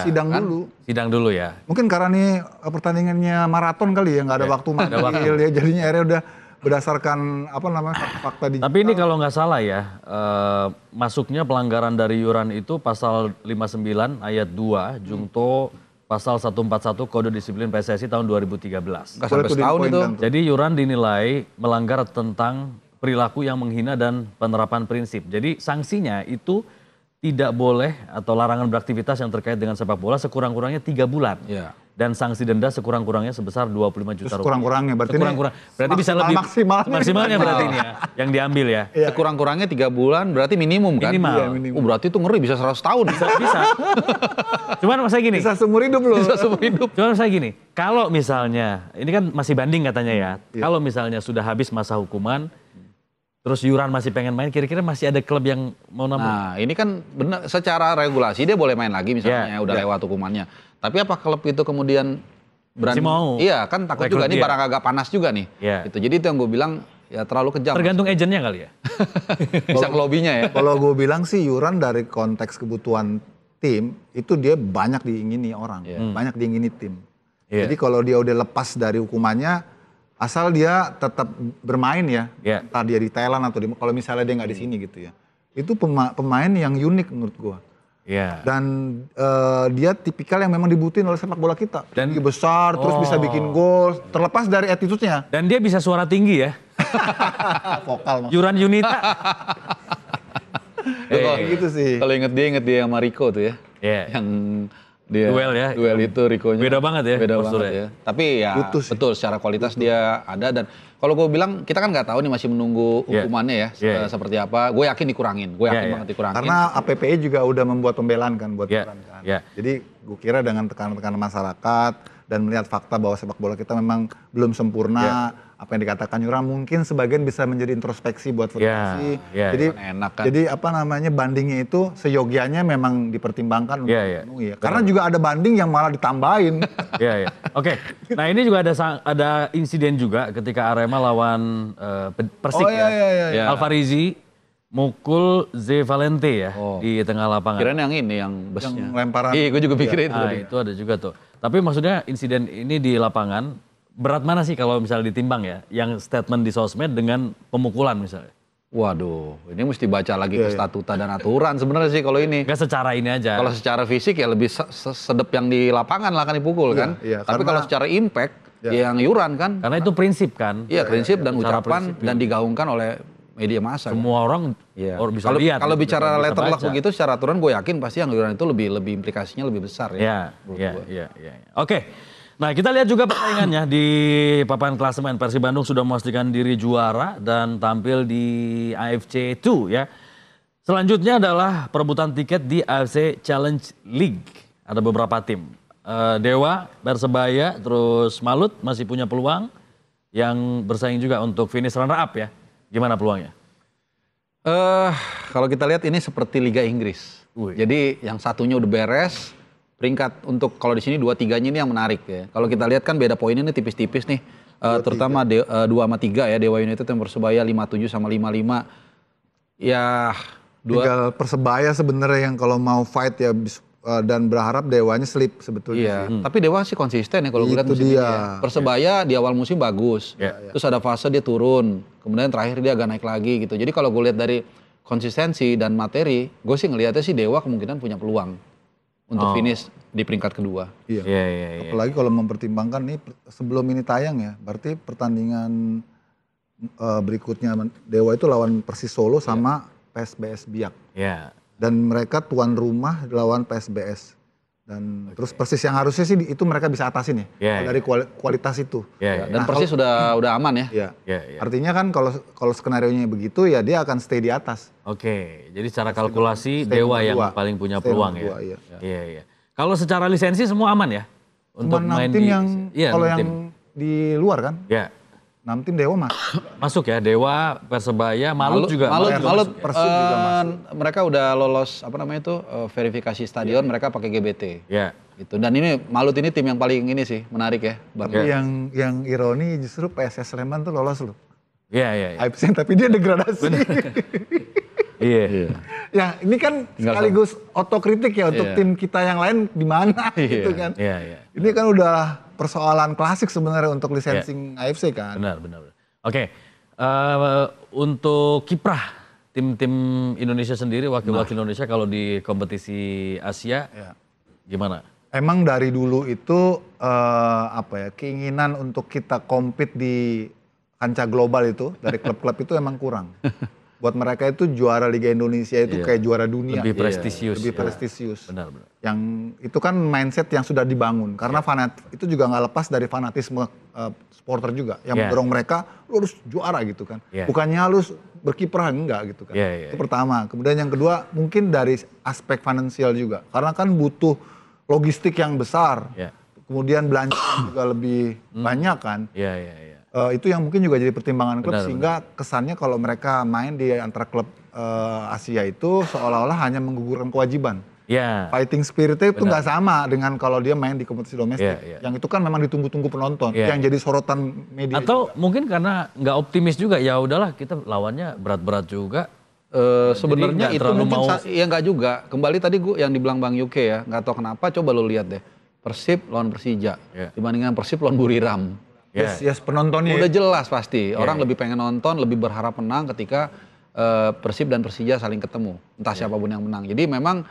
sidang dulu. Sidang dulu ya. Mungkin karena nih pertandingannya maraton kali ya, nggak ada waktu manggil ya, jadinya akhirnya udah berdasarkan fakta digital. Tapi ini kalau nggak salah ya, masuknya pelanggaran dari Yoran itu pasal 59 ayat 2 Jungto pasal 141 Kode Disiplin PSSI tahun 2013. Nggak sampai setahun itu. Jadi Yoran dinilai melanggar tentang perilaku yang menghina dan penerapan prinsip. Jadi sanksinya itu tidak boleh atau larangan beraktivitas yang terkait dengan sepak bola sekurang-kurangnya 3 bulan. Dan sanksi denda sekurang-kurangnya sebesar 25 juta rupiah. Sekurang-kurangnya berarti berarti bisa lebih maksimalnya berarti ini ya yang diambil ya. Sekurang-kurangnya 3 bulan berarti minimum kan? Minimal. Berarti itu ngeri bisa 100 tahun. Bisa. Cuman saya gini. Bisa seumur hidup loh. Bisa seumur hidup. Cuman saya gini, kalau misalnya ini kan masih banding katanya ya. Kalau misalnya sudah habis masa hukuman, terus Yoran masih pengen main, kira-kira masih ada klub yang mau nambah? Nah ini kan benar, secara regulasi dia boleh main lagi misalnya udah lewat hukumannya. Tapi apa klub itu kemudian berani? Mau. Iya kan takut juga nih barang agak panas juga nih. Gitu. Jadi itu yang gue bilang ya terlalu kejam. Tergantung agennya kali ya. Bisa ngelobinya ya. Kalau gue bilang sih Yoran dari konteks kebutuhan tim itu dia banyak diingini orang, banyak diingini tim. Jadi kalau dia udah lepas dari hukumannya, asal dia tetap bermain ya, entah dia di Thailand atau kalau misalnya dia nggak di sini gitu ya, itu pemain yang unik menurut gua. Dan dia tipikal yang memang dibutuhin oleh sepak bola kita. Dan besar, terus bisa bikin gol, terlepas dari attitude-nya. Dan dia bisa suara tinggi ya. Vokal. Yoran Yunita. Gitu sih. Kalau inget dia sama Rico tuh ya, yang duel ya. Duel itu Rico-nya. Beda banget ya. Beda banget ya. Tapi ya betul secara kualitas dia ada, dan kalau gue bilang kita kan nggak tahu nih, masih menunggu hukumannya ya seperti apa. Gue yakin dikurangin. Gue yakin banget dikurangin. Karena APPI juga udah membuat pembelaan kan buat Turan kan. Jadi gue kira dengan tekanan-tekanan masyarakat dan melihat fakta bahwa sepak bola kita memang belum sempurna, apa yang dikatakan Yuran mungkin sebagian bisa menjadi introspeksi buat federasi. Jadi enak kan. Jadi apa namanya, bandingnya itu seyogianya memang dipertimbangkan untuk dipenuhi ya. Karena juga ada banding yang malah ditambahin. Oke. Nah, ini juga ada insiden juga ketika Arema lawan Persik Alfarizi mukul Z Valente ya di tengah lapangan. Kirain yang ini yang busnya. Yang lemparan. Iya, gue juga pikir itu. Itu ada juga tuh. Tapi maksudnya insiden ini di lapangan berat mana sih kalau misalnya ditimbang ya, yang statement di sosmed dengan pemukulan misalnya? Waduh, ini mesti baca lagi ke statuta dan aturan sebenarnya sih kalau ini. Gak secara ini aja. Kalau secara fisik ya lebih sedep yang di lapangan lah kan dipukul kan. Tapi kalau secara impact yang Yuran kan. Karena itu prinsip kan. Iya, prinsip dan ucapan dan digaungkan oleh media massa. Semua orang bisa lihat. Kalau bicara letterlock begitu secara aturan gue yakin pasti yang Yuran itu lebih implikasinya lebih besar ya. Iya. Oke. Nah, kita lihat juga persaingannya di papan klasemen. Persib Bandung sudah memastikan diri juara dan tampil di AFC 2 ya. Selanjutnya adalah perebutan tiket di AFC Challenge League. Ada beberapa tim. Dewa, Persebaya, terus Malut masih punya peluang yang bersaing juga untuk finish runner up ya. Gimana peluangnya? Kalau kita lihat ini seperti Liga Inggris. Jadi yang satunya udah beres. Peringkat untuk kalau di sini 2-3-nya ini yang menarik ya. Kalau kita lihat kan beda poinnya ini tipis-tipis nih. Terutama 2 sama 3 ya. Dewa United dan Persebaya 57 sama 55. Ya tinggal Persebaya sebenarnya yang kalau mau fight ya dan berharap Dewanya slip sebetulnya. Iya. Tapi Dewa sih konsisten ya kalau gue lihat musim ini ya. Persebaya di awal musim bagus. Terus ada fase dia turun. Kemudian terakhir dia agak naik lagi gitu. Jadi kalau gue lihat dari konsistensi dan materi, gue sih ngelihatnya sih Dewa kemungkinan punya peluang untuk finish di peringkat kedua. Iya. Apalagi kalau mempertimbangkan nih sebelum ini tayang ya, berarti pertandingan berikutnya Dewa itu lawan Persis Solo sama PSBS Biak. Dan mereka tuan rumah lawan PSBS. Dan terus Persis yang harusnya sih itu mereka bisa atasin ya, dari kualitas itu. Dan Persis sudah aman ya. Artinya kan kalau skenarionya begitu ya dia akan stay di atas. Oke, jadi secara kalkulasi Dewa yang paling punya peluang ya. Iya. Kalau secara lisensi semua aman ya? Untuk main tim yang kalau yang di luar kan? 6 tim Dewa masuk ya, Dewa, Persebaya, Malut juga. Malut Persib juga masuk. Mereka udah lolos verifikasi stadion, mereka pakai GBT. Gitu. Dan ini Malut ini tim yang paling ini sih menarik ya. Tapi yang ironi justru PSS Sleman tuh lolos loh. Iya. AFC tapi dia degradasi. Iya. Ya ini kan sekaligus otokritik ya untuk tim kita yang lain di mana gitu kan. Ini kan udah persoalan klasik sebenarnya untuk licensing AFC kan. Benar. Oke, untuk kiprah tim-tim Indonesia sendiri, wakil-wakil Indonesia kalau di kompetisi Asia, gimana? Emang dari dulu itu keinginan untuk kita compete di kancah global itu dari klub-klub itu emang kurang. Buat mereka itu juara Liga Indonesia itu kayak juara dunia. Lebih prestisius. Lebih prestisius. Benar. Yang itu kan mindset yang sudah dibangun. Karena itu juga nggak lepas dari fanatisme supporter juga. Yang mendorong mereka, lu harus juara gitu kan. Bukannya harus berkiprah, enggak gitu kan. Itu pertama. Kemudian yang kedua mungkin dari aspek finansial juga. Karena kan butuh logistik yang besar. Kemudian belanja juga lebih banyak kan. Itu yang mungkin juga jadi pertimbangan klub sehingga kesannya kalau mereka main di antara klub Asia itu seolah-olah hanya menggugurkan kewajiban. Fighting spiritnya itu nggak sama dengan kalau dia main di kompetisi domestik. Yang itu kan memang ditunggu-tunggu penonton, yang jadi sorotan media. Atau mungkin karena nggak optimis juga, ya udahlah kita lawannya berat-berat juga. Sebenarnya itu mungkin ya nggak juga. Kembali tadi yang dibilang Bang Yuke ya, nggak tahu kenapa, coba lo lihat deh. Persib lawan Persija, dibandingkan Persib lawan Buriram. Yes, penontonnya. Udah jelas pasti. Orang lebih pengen nonton, lebih berharap menang ketika Persib dan Persija saling ketemu. Entah siapapun yang menang. Jadi memang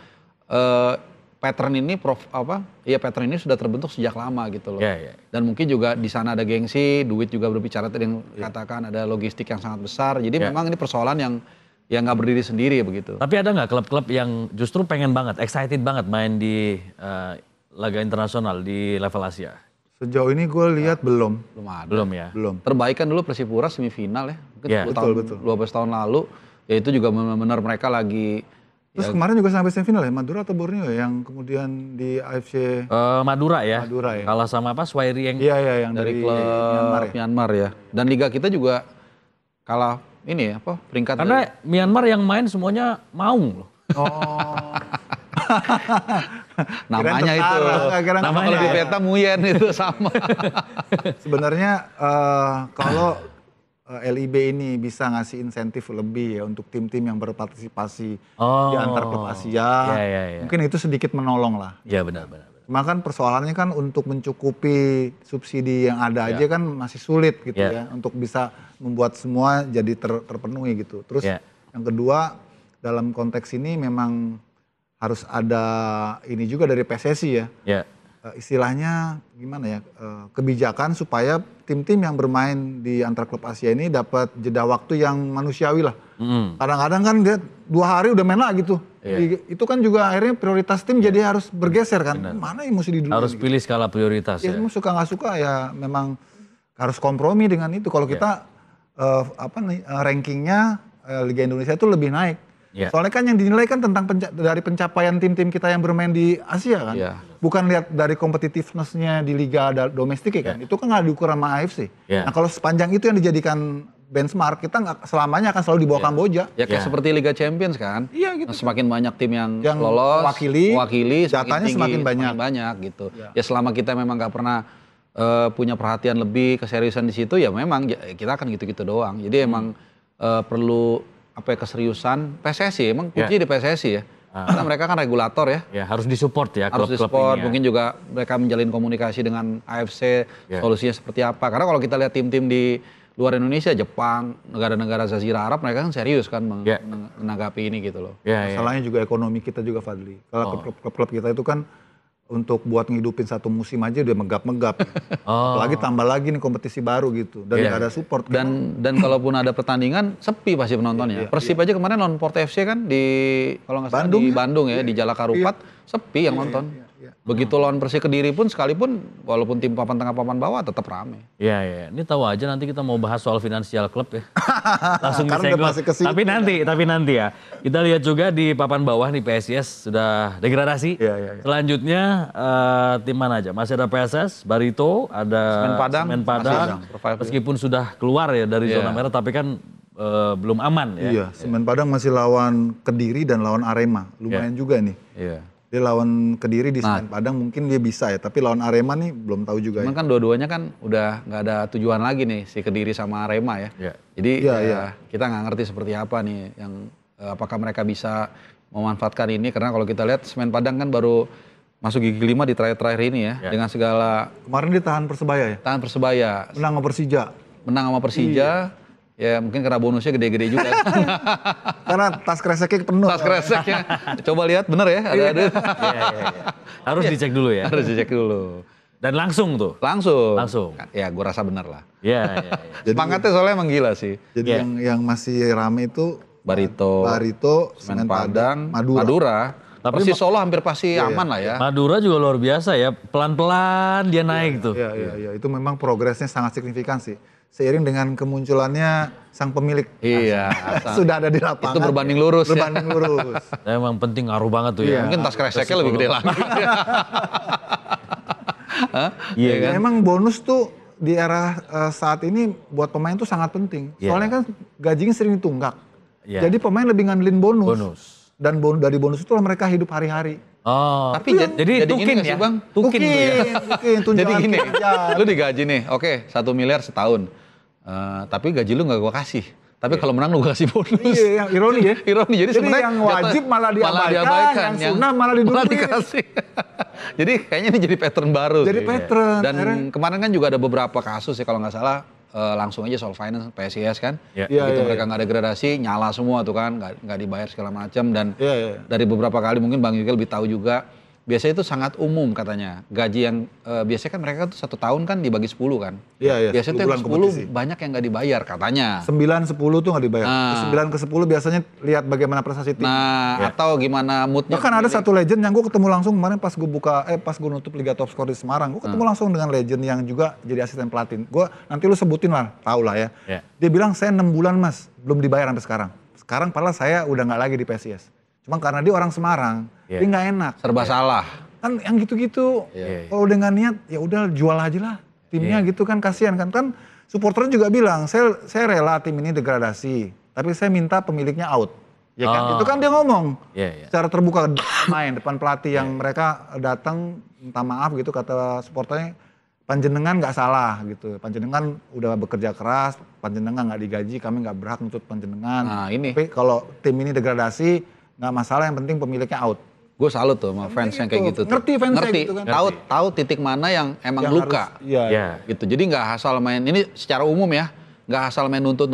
pattern ini pattern ini sudah terbentuk sejak lama gitu loh. Dan mungkin juga di sana ada gengsi, duit juga berbicara tadi yang katakan ada logistik yang sangat besar. Jadi memang ini persoalan yang nggak berdiri sendiri begitu. Tapi ada nggak klub-klub yang justru pengen banget, excited banget main di laga internasional di level Asia? Sejauh ini gue lihat belum. Belum ada. Belum ya? Belum. Terbaik kan dulu Persipura semifinal ya. Mungkin Ya, 10 tahun, betul. 12 tahun lalu. Ya itu juga benar-benar mereka lagi. Terus kemarin juga sampai semifinal ya, Madura atau Borneo ya, yang kemudian di AFC Madura ya? Madura ya. Kalah sama apa? Swairi yang Iya, yang dari dari klub Myanmar ya. Myanmar ya. Dan liga kita juga kalah ini ya, apa peringkat. Karena Myanmar yang main semuanya Maung loh. Oh. Namanya Kirain itu. tentara, kirain Nama namanya kalau di ya. peta Muyen itu sama. Sebenarnya kalau LIB ini bisa ngasih insentif lebih ya untuk tim-tim yang berpartisipasi di antar klub Asia, Iya. mungkin itu sedikit menolong lah. Iya benar. Cuma kan persoalannya kan untuk mencukupi subsidi yang ada aja kan masih sulit gitu ya untuk bisa membuat semua jadi terpenuhi gitu. Terus yang kedua dalam konteks ini memang harus ada ini juga dari PSSI ya. Istilahnya gimana ya, kebijakan supaya tim-tim yang bermain di antar klub Asia ini dapat jeda waktu yang manusiawi lah. Kadang-kadang kan dia 2 hari udah main lagi tuh. Itu kan juga akhirnya prioritas tim jadi harus bergeser kan. Mana yang mesti diduluin? Harus pilih skala prioritas ya. Ya suka nggak suka ya memang harus kompromi dengan itu. Kalau kita rankingnya Liga Indonesia itu lebih naik. Soalnya kan yang dinilai kan tentang dari pencapaian tim-tim kita yang bermain di Asia kan. Bukan lihat dari competitiveness-nya di liga domestik ya kan. Itu kan nggak diukur sama AFC. Nah kalau sepanjang itu yang dijadikan benchmark, kita nggak selamanya akan selalu di bawah Kamboja. Ya kayak seperti Liga Champions kan. Iya gitu. Nah, semakin banyak tim yang lolos, wakili datanya semakin banyak gitu. Ya selama kita memang nggak pernah punya perhatian lebih, keseriusan di situ ya memang kita akan gitu-gitu doang. Jadi emang perlu keseriusan PSSI, emang kuncinya di PSSI ya. Karena mereka kan regulator ya. Ya harus disupport ya harus klub-klub disupport, ini ya. mungkin juga mereka menjalin komunikasi dengan AFC, solusinya seperti apa. Karena kalau kita lihat tim-tim di luar Indonesia, Jepang, negara-negara Jazirah Arab, mereka kan serius kan menanggapi ini gitu loh. Masalahnya juga ekonomi kita juga, Fadli. Kalau klub-klub kita itu kan untuk buat ngidupin satu musim aja udah megap-megap. Apalagi tambah lagi nih kompetisi baru gitu. Dan nggak ada support. Dan kalaupun ada pertandingan, sepi pasti penontonnya. Persib aja kemarin lawan Port FC kan di kalau nggak salah di Bandung ya, di Jalak Harupat, sepi yang nonton. Begitu lawan Persik Kediri pun sekalipun walaupun tim papan tengah papan bawah tetap rame. Iya. Ini tahu aja nanti kita mau bahas soal finansial klub ya. Langsung Karena udah masih ke situ. Tapi nanti ya. Kita lihat juga di papan bawah nih PSIS sudah degradasi. Selanjutnya tim mana aja? Masih ada PSS, Barito, ada Semen Padang. Meskipun sudah keluar ya dari zona merah tapi kan belum aman ya. Iya, Semen Padang masih lawan Kediri dan lawan Arema. Lumayan juga nih. Dia lawan Kediri di Semen Padang mungkin dia bisa ya, tapi lawan Arema nih belum tahu juga. Cuman kan dua-duanya kan udah nggak ada tujuan lagi nih si Kediri sama Arema ya. Jadi kita nggak ngerti seperti apa nih yang apakah mereka bisa memanfaatkan ini, karena kalau kita lihat Semen Padang kan baru masuk gigi 5 di terakhir-terakhir ini ya, dengan segala. Kemarin dia tahan Persebaya ya? Tahan Persebaya. Menang sama Persija. Menang sama Persija. Ya mungkin karena bonusnya gede-gede juga. Karena tas kreseknya penuh. Tas kreseknya. Coba lihat bener ya, ada. Harus dicek dulu ya. Harus dicek dulu. Dan langsung tuh. Langsung. Ya gue rasa bener lah. Iya. Semangatnya soalnya emang gila sih. Jadi yang masih rame itu Barito, Semen Padang, Madura. Tapi Persis Solo hampir pasti aman lah ya. Madura juga luar biasa ya, pelan-pelan dia naik tuh. Iya, itu memang progresnya sangat signifikan sih. Seiring dengan kemunculannya sang pemilik. Iya. Sudah ada di lapangan. Itu berbanding lurus. Emang penting ngaruh banget tuh ya. Mungkin tas kreseknya lebih gede lagi. Iya kan? Emang bonus tuh di era saat ini buat pemain tuh sangat penting. Soalnya kan gajinya sering ditunggak. Jadi pemain lebih ngandelin bonus. Dan dari bonus itu mereka hidup hari-hari. Tapi jadi tukin ya, Bang? Tukin ya. Jadi gini, lu digaji nih, oke 1 miliar setahun. Tapi gaji lu nggak gua kasih. Tapi kalau menang lu gua kasih bonus. Iya, yang ironi ya. Ironi. Jadi sebenarnya yang wajib malah diabaikan, yang sunnah malah dikasih. Jadi kayaknya ini jadi pattern baru. Jadi pattern. Dan kemarin kan juga ada beberapa kasus ya kalau nggak salah. Langsung aja soal finance PSIS kan, begitu mereka nggak ada gradasi nyala semua tuh kan, nggak dibayar segala macam dan dari beberapa kali mungkin Bang Yuki lebih tahu juga biasanya itu sangat umum katanya. Gaji yang biasanya kan mereka tuh 1 tahun kan dibagi 10 kan. Iya. Biasanya tuh 10 banyak yang nggak dibayar katanya. 9-10 tuh nggak dibayar. 9 ke 10 biasanya lihat bagaimana prestasi tim. Atau gimana moodnya. Bahkan ada satu legend yang gue ketemu langsung kemarin pas gue nutup Liga Top Skor di Semarang. Gue ketemu langsung dengan legend yang juga jadi asisten pelatih. Gue nanti lu sebutin lah, tau lah ya. Dia bilang saya 6 bulan mas, belum dibayar sampai sekarang. Sekarang padahal saya udah nggak lagi di PSIS. Cuma karena dia orang Semarang, dia nggak enak. Serba salah. Kan yang gitu-gitu, kalau dengan niat ya udah jual aja lah timnya gitu kan, kasihan kan. Kan supporternya juga bilang, saya rela tim ini degradasi, tapi saya minta pemiliknya out. Ya kan, itu kan dia ngomong secara terbuka main depan pelatih yang mereka datang minta maaf gitu, kata supporternya panjenengan nggak salah gitu, panjenengan udah bekerja keras, panjenengan nggak digaji, kami nggak berhak nuntut panjenengan. Nah ini. Tapi kalau tim ini degradasi nggak masalah, yang penting pemiliknya out. Gue salut tuh sama fans yang kayak gitu. Ngerti fansnya gitu kan. Tahu titik mana yang emang yang luka. Iya. Gitu. Jadi nggak asal main, ini secara umum ya, nggak asal main nuntut,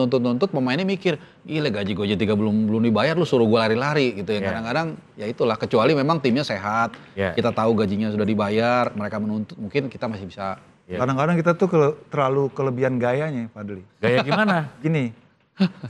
pemainnya mikir, gila gaji gue aja 3 belum dibayar, lu suruh gue lari-lari gitu ya. Kadang-kadang ya itulah, kecuali memang timnya sehat, kita tahu gajinya sudah dibayar, mereka menuntut, mungkin kita masih bisa. Kadang-kadang kita tuh terlalu kelebihan gayanya, Fadli. Gaya gimana? Gini,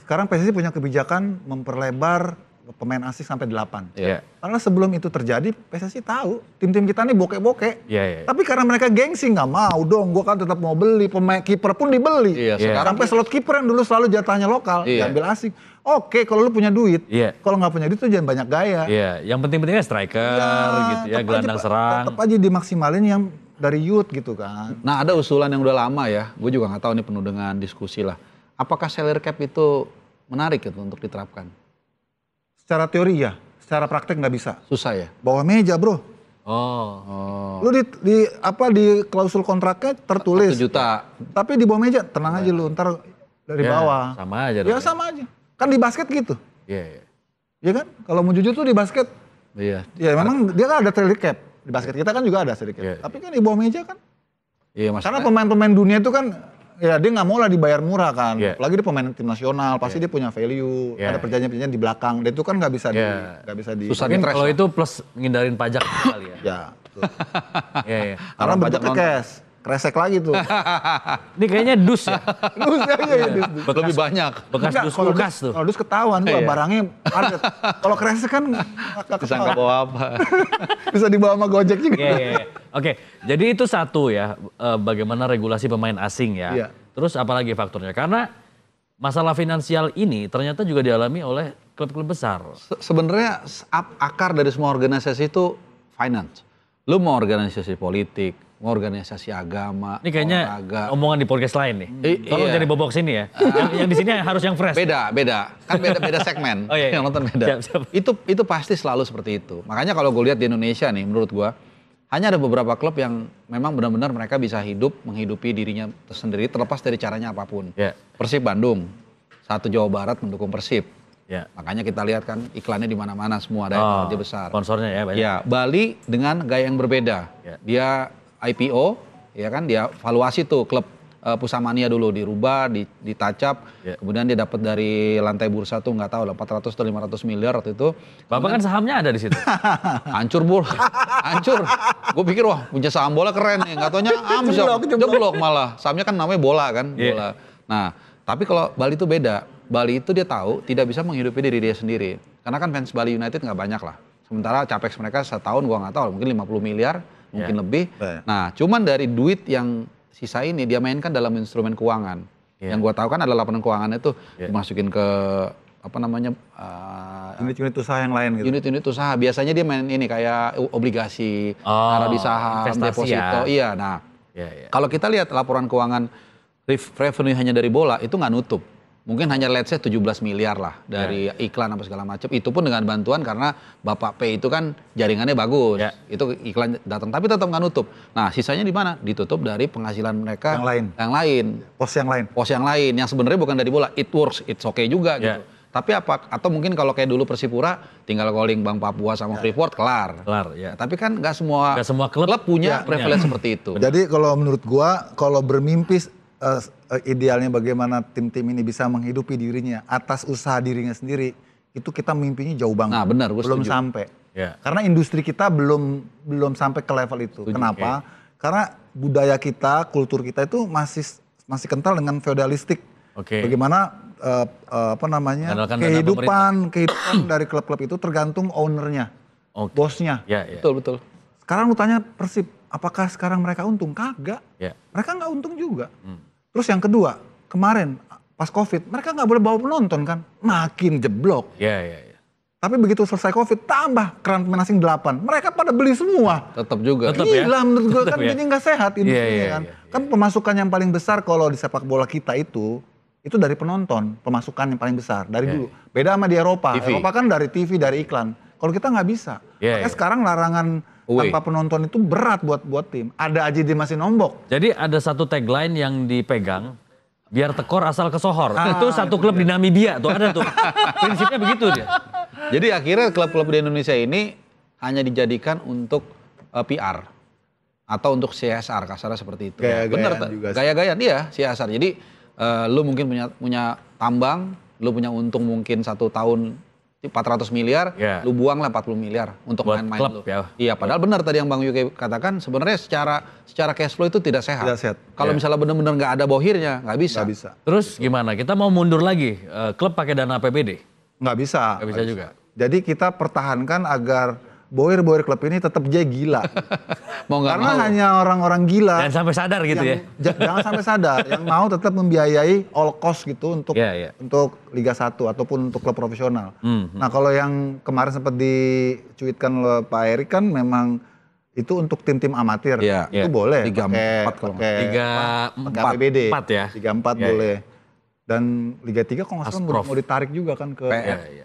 sekarang PSSI punya kebijakan memperlebar pemain asing sampai 8. Karena sebelum itu terjadi, PSSI tahu tim-tim kita nih bokek-bokek. Tapi karena mereka gengsi, nggak mau dong, gue kan tetap mau beli, pemain kiper pun dibeli. Sampai slot kiper yang dulu selalu jatahnya lokal, diambil asing. Oke, kalau lu punya duit, kalau nggak punya duit tuh jangan banyak gaya. Yang penting-pentingnya striker gitu ya, gelandang serang. Tetap aja dimaksimalin yang dari youth gitu kan. Nah ada usulan yang udah lama ya, gue juga nggak tahu nih, penuh dengan diskusi lah. Apakah salary cap itu menarik gitu untuk diterapkan? Secara teori ya, secara praktek nggak bisa. Susah ya? Bawah meja bro. Lu di klausul kontraknya tertulis 1 juta. Tapi di bawah meja, tenang aja lu, ntar dari bawah. Sama aja. Ya sama aja. Kan di basket gitu. Iya kan? Kalau mau jujur tuh di basket. Ya memang dia kan ada salary cap. Di basket kita kan juga ada salary cap. Tapi kan di bawah meja kan. Karena pemain-pemain dunia itu kan, ya dia nggak mau lah dibayar murah kan. Apalagi dia pemain tim nasional, pasti dia punya value. Ada perjanjian-perjanjian di belakang. Dan itu kan nggak bisa di. Susah mungkin kalau itu plus ngindarin pajak kali ya. Ya. Betul. Karena Karena bentuknya cash. Kresek lagi tuh. Ini kayaknya dus ya. Dus ya. Lebih banyak. Bekas dus kulkas tuh. Kalau dus ketahuan tuh barangnya ada. Kalau kresek kan Disangka bawa apa. bisa dibawa sama Gojek juga. Oke, jadi itu satu ya, bagaimana regulasi pemain asing ya. Terus apalagi faktornya? Karena masalah finansial ini ternyata juga dialami oleh klub-klub besar. Sebenarnya akar dari semua organisasi itu finance. Lu mau organisasi politik, mau organisasi agama, ini kayaknya olahraga. Omongan di podcast lain nih. Tolong jadi bobok sini ya. yang di sini harus yang fresh. Beda. Kan beda segmen. Yang nonton beda. Siap. Itu pasti selalu seperti itu. Makanya kalau gue lihat di Indonesia nih, menurut gue hanya ada beberapa klub yang memang benar-benar mereka bisa menghidupi dirinya sendiri terlepas dari caranya apapun. Persib Bandung, 1 Jawa Barat mendukung Persib. Makanya kita lihat kan iklannya di mana-mana semua, ada yang besar. Sponsornya ya banyak. Bali dengan gaya yang berbeda. Dia IPO, ya kan, dia valuasi tuh klub Pusamania dulu dirubah, ditacap, kemudian dia dapat dari lantai bursa tuh nggak tahu lah 400 atau 500 miliar waktu itu. Bapak kan sahamnya ada di situ. Hancur hancur. Gue pikir wah punya saham bola keren nih, nggak taunya jeblok malah. Sahamnya kan namanya bola kan, bola. Nah, tapi kalau Bali itu beda. Bali itu dia tahu tidak bisa menghidupi diri dia sendiri. Karena kan fans Bali United nggak banyak lah. Sementara capex mereka setahun gua nggak tahu, mungkin 50 miliar, mungkin lebih. Nah, cuman dari duit yang sisa ini dia mainkan dalam instrumen keuangan. Yang gua tahu kan ada laporan keuangannya tuh dimasukin ke apa namanya unit-unit usaha yang lain gitu. Unit-unit usaha biasanya dia main ini kayak obligasi, taruh di saham, deposito. Iya, nah. Kalau kita lihat laporan keuangan revenue hanya dari bola itu nggak nutup. Mungkin hanya let's say 17 miliar lah dari iklan apa segala macam. Itu pun dengan bantuan karena Bapak P itu kan jaringannya bagus. Itu iklan datang tapi tetap nggak nutup. Nah, sisanya di mana? Ditutup dari penghasilan mereka yang lain. Pos yang lain yang sebenarnya bukan dari bola. It works, it's okay juga gitu. Tapi atau mungkin kalau kayak dulu Persipura tinggal calling Bank Papua sama Freeport kelar. Tapi kan nggak semua klub punya privilege seperti itu. Jadi kalau menurut gua, kalau bermimpi idealnya bagaimana tim-tim ini bisa menghidupi dirinya atas usaha dirinya sendiri, itu kita mimpinya jauh banget. Nah benar, belum sampai. Karena industri kita belum sampai ke level itu. Kenapa? Karena budaya kita, kultur kita itu masih kental dengan feodalistik. Bagaimana kehidupan dari klub-klub itu tergantung ownernya, bosnya. Betul. Sekarang lu tanya Persib, apakah sekarang mereka untung? Kagak. Mereka nggak untung juga. Terus yang kedua, kemarin pas Covid, mereka nggak boleh bawa penonton kan, makin jeblok. Tapi begitu selesai Covid, tambah keran pemain asing 8. Mereka pada beli semua. Tetap juga. Gila menurut gue kan jadi nggak sehat industrinya kan. Kan pemasukan yang paling besar kalau di sepak bola kita itu dari penonton. Pemasukan yang paling besar dari dulu. Beda sama di Eropa. TV. Eropa kan dari TV, dari iklan. Kalau kita nggak bisa. Makanya sekarang larangan tanpa penonton itu berat buat tim. Ada aja dia masih nombok. Jadi ada satu tagline yang dipegang, biar tekor asal kesohor. Itu satu klub di Namibia tuh ada tuh. Prinsipnya begitu dia. Jadi akhirnya klub-klub di Indonesia ini hanya dijadikan untuk PR atau untuk CSR, kasarnya seperti itu. Bener, gaya-gayaan dia CSR. Jadi lu mungkin punya tambang, lu punya untung mungkin 1 tahun 400 miliar, lu buanglah 40 miliar untuk main-main lu. Iya, padahal benar tadi yang Bang Yuke katakan sebenarnya secara cash flow itu tidak sehat. Kalau misalnya benar-benar nggak ada bohirnya, nggak bisa. Terus gimana? Kita mau mundur lagi, klub pakai dana APBD? Nggak bisa. Nggak bisa juga. Jadi kita pertahankan agar bohir-bohir klub ini tetap gila. Karena hanya orang-orang gila. Jangan sampai sadar gitu ya. Jangan sampai sadar. Yang mau tetap membiayai all cost gitu untuk Liga 1 ataupun untuk klub profesional. Nah kalau yang kemarin sempat dicuitkan oleh Pak Erik kan memang itu untuk tim-tim amatir. Itu boleh. Liga 4 APBD. 4 ya. Liga 4 boleh. Dan Liga 3 kalau nggak salah mau ditarik juga kan ke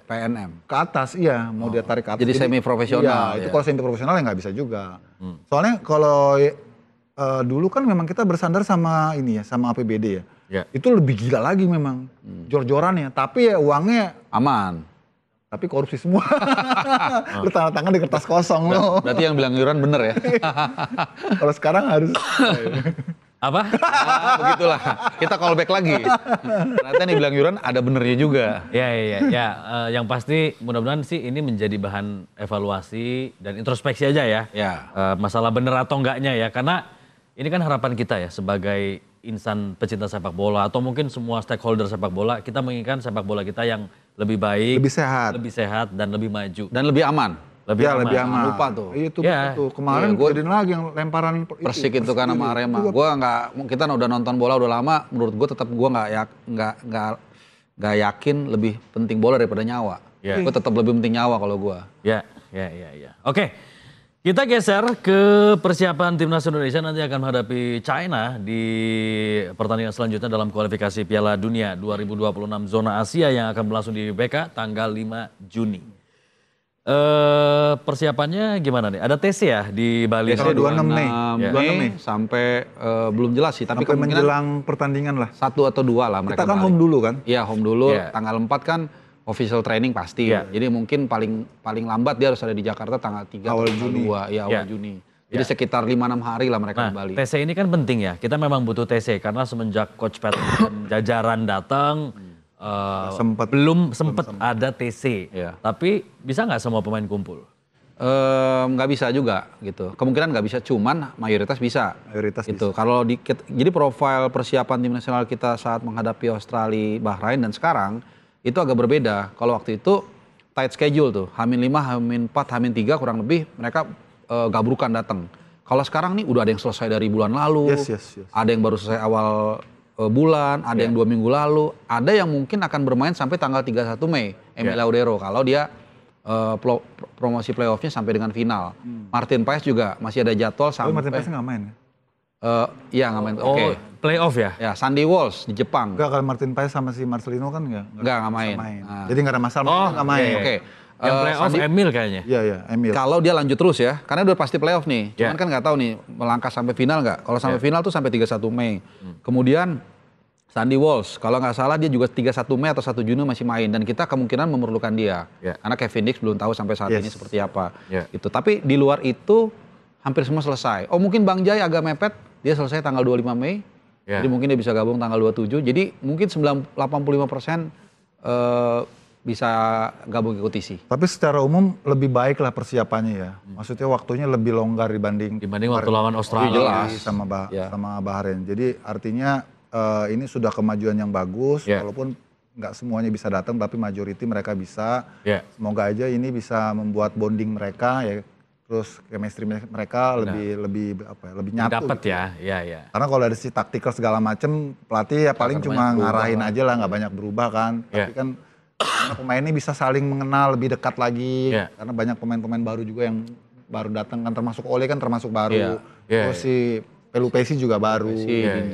PNM. Ke atas, mau ditarik ke atas. Jadi semi profesional. Iya, itu kalau semi profesional ya nggak bisa juga. Soalnya kalau dulu kan memang kita bersandar sama sama APBD ya. Itu lebih gila lagi memang jor-jorannya. Tapi ya uangnya aman. Tapi korupsi semua. Lu tanda tangan di kertas kosong lo. Berarti yang bilang iuran bener ya. Kalau sekarang harus. Apa? Begitulah. Kita call back lagi. Ternyata nih bilang iuran ada benernya juga. Ya. Yang pasti mudah-mudahan sih ini menjadi bahan evaluasi dan introspeksi aja ya. Masalah bener atau enggaknya ya. Karena ini kan harapan kita ya sebagai insan pecinta sepak bola atau mungkin semua stakeholder sepak bola, kita menginginkan sepak bola kita yang lebih baik, lebih sehat dan lebih maju dan lebih aman. Lebih aman. Lupa tuh. Itu kemarin kejadian lagi yang lemparan Persik itu kan sama Arema. Kita udah nonton bola udah lama, menurut gue tetap gue nggak yakin lebih penting bola daripada nyawa. Gue tetap lebih penting nyawa kalau gue. Ya. Oke. Kita geser ke persiapan timnas Indonesia nanti akan menghadapi China di pertandingan selanjutnya dalam kualifikasi Piala Dunia 2026 zona Asia yang akan berlangsung di BK tanggal 5 Juni. Persiapannya gimana nih? Ada TC ya di Bali? TC 26 Mei. 26 Mei sampai belum jelas sih. Tapi sampai menjelang pertandingan lah. 1 atau 2 lah mereka. Kita kan home dulu kan? Iya home dulu. Tanggal 4 kan official training pasti. Jadi mungkin paling lambat dia harus ada di Jakarta tanggal 3 awal atau Juni. 2. Iya awal Juni. Jadi sekitar 5-6 hari lah mereka di Bali. TC ini kan penting ya. Kita memang butuh TC karena semenjak Coach Pat dan jajaran datang. Belum sempat ada TC, tapi bisa nggak semua pemain kumpul? Nggak bisa juga gitu. Kemungkinan nggak bisa, cuman mayoritas bisa. Gitu. Kalau jadi profil persiapan tim nasional kita saat menghadapi Australia, Bahrain dan sekarang itu agak berbeda. Kalau waktu itu tight schedule tuh, H-5, H-4, H-3 kurang lebih mereka gabrukan datang. Kalau sekarang nih udah ada yang selesai dari bulan lalu, ada yang baru selesai awal bulan, ada yang 2 minggu lalu, ada yang mungkin akan bermain sampai tanggal 31 Mei, Emil Laudero, kalau dia promosi playoff-nya sampai dengan final. Martin Paes juga masih ada jadwal sampai. Martin Paes nggak main ya? Iya nggak main. Oke. Playoff ya? Ya, Sandy Walsh di Jepang. Enggak, kalau Martin Paes sama si Marcelino kan nggak main. Jadi nggak ada masalah, nggak main. Oke. Yang playoff Emil kayaknya. Iya, Emil. Kalau dia lanjut terus ya, karena udah pasti playoff nih. Cuman kan nggak tahu nih melangkah sampai final nggak. Kalau sampai final tuh sampai 31 Mei. Kemudian Sandy Walsh, kalau nggak salah dia juga 31 Mei atau 1 Juni masih main. Dan kita kemungkinan memerlukan dia. Karena Kevin Dix belum tahu sampai saat ini seperti apa. Gitu. Tapi di luar itu hampir semua selesai. Oh mungkin Bang Jai agak mepet, dia selesai tanggal 25 Mei. Jadi mungkin dia bisa gabung tanggal 27. Jadi mungkin 85% bisa gabung ikut TC. Tapi secara umum lebih baik lah persiapannya ya. Maksudnya waktunya lebih longgar dibanding waktu lawan Australia sama Bahrain. Jadi artinya ini sudah kemajuan yang bagus, walaupun nggak semuanya bisa datang, tapi majority mereka bisa. Semoga aja ini bisa membuat bonding mereka ya. Terus chemistry mereka lebih nyatu. Dapat gitu. ya. Karena kalau dari si taktikal segala macem, pelatih ya paling cuma ngarahin aja lah, nggak banyak berubah kan. Tapi kan karena pemain ini bisa saling mengenal lebih dekat lagi. Karena banyak pemain-pemain baru juga yang baru datang kan, termasuk Ole kan termasuk baru. Terus si Pelupesi juga baru.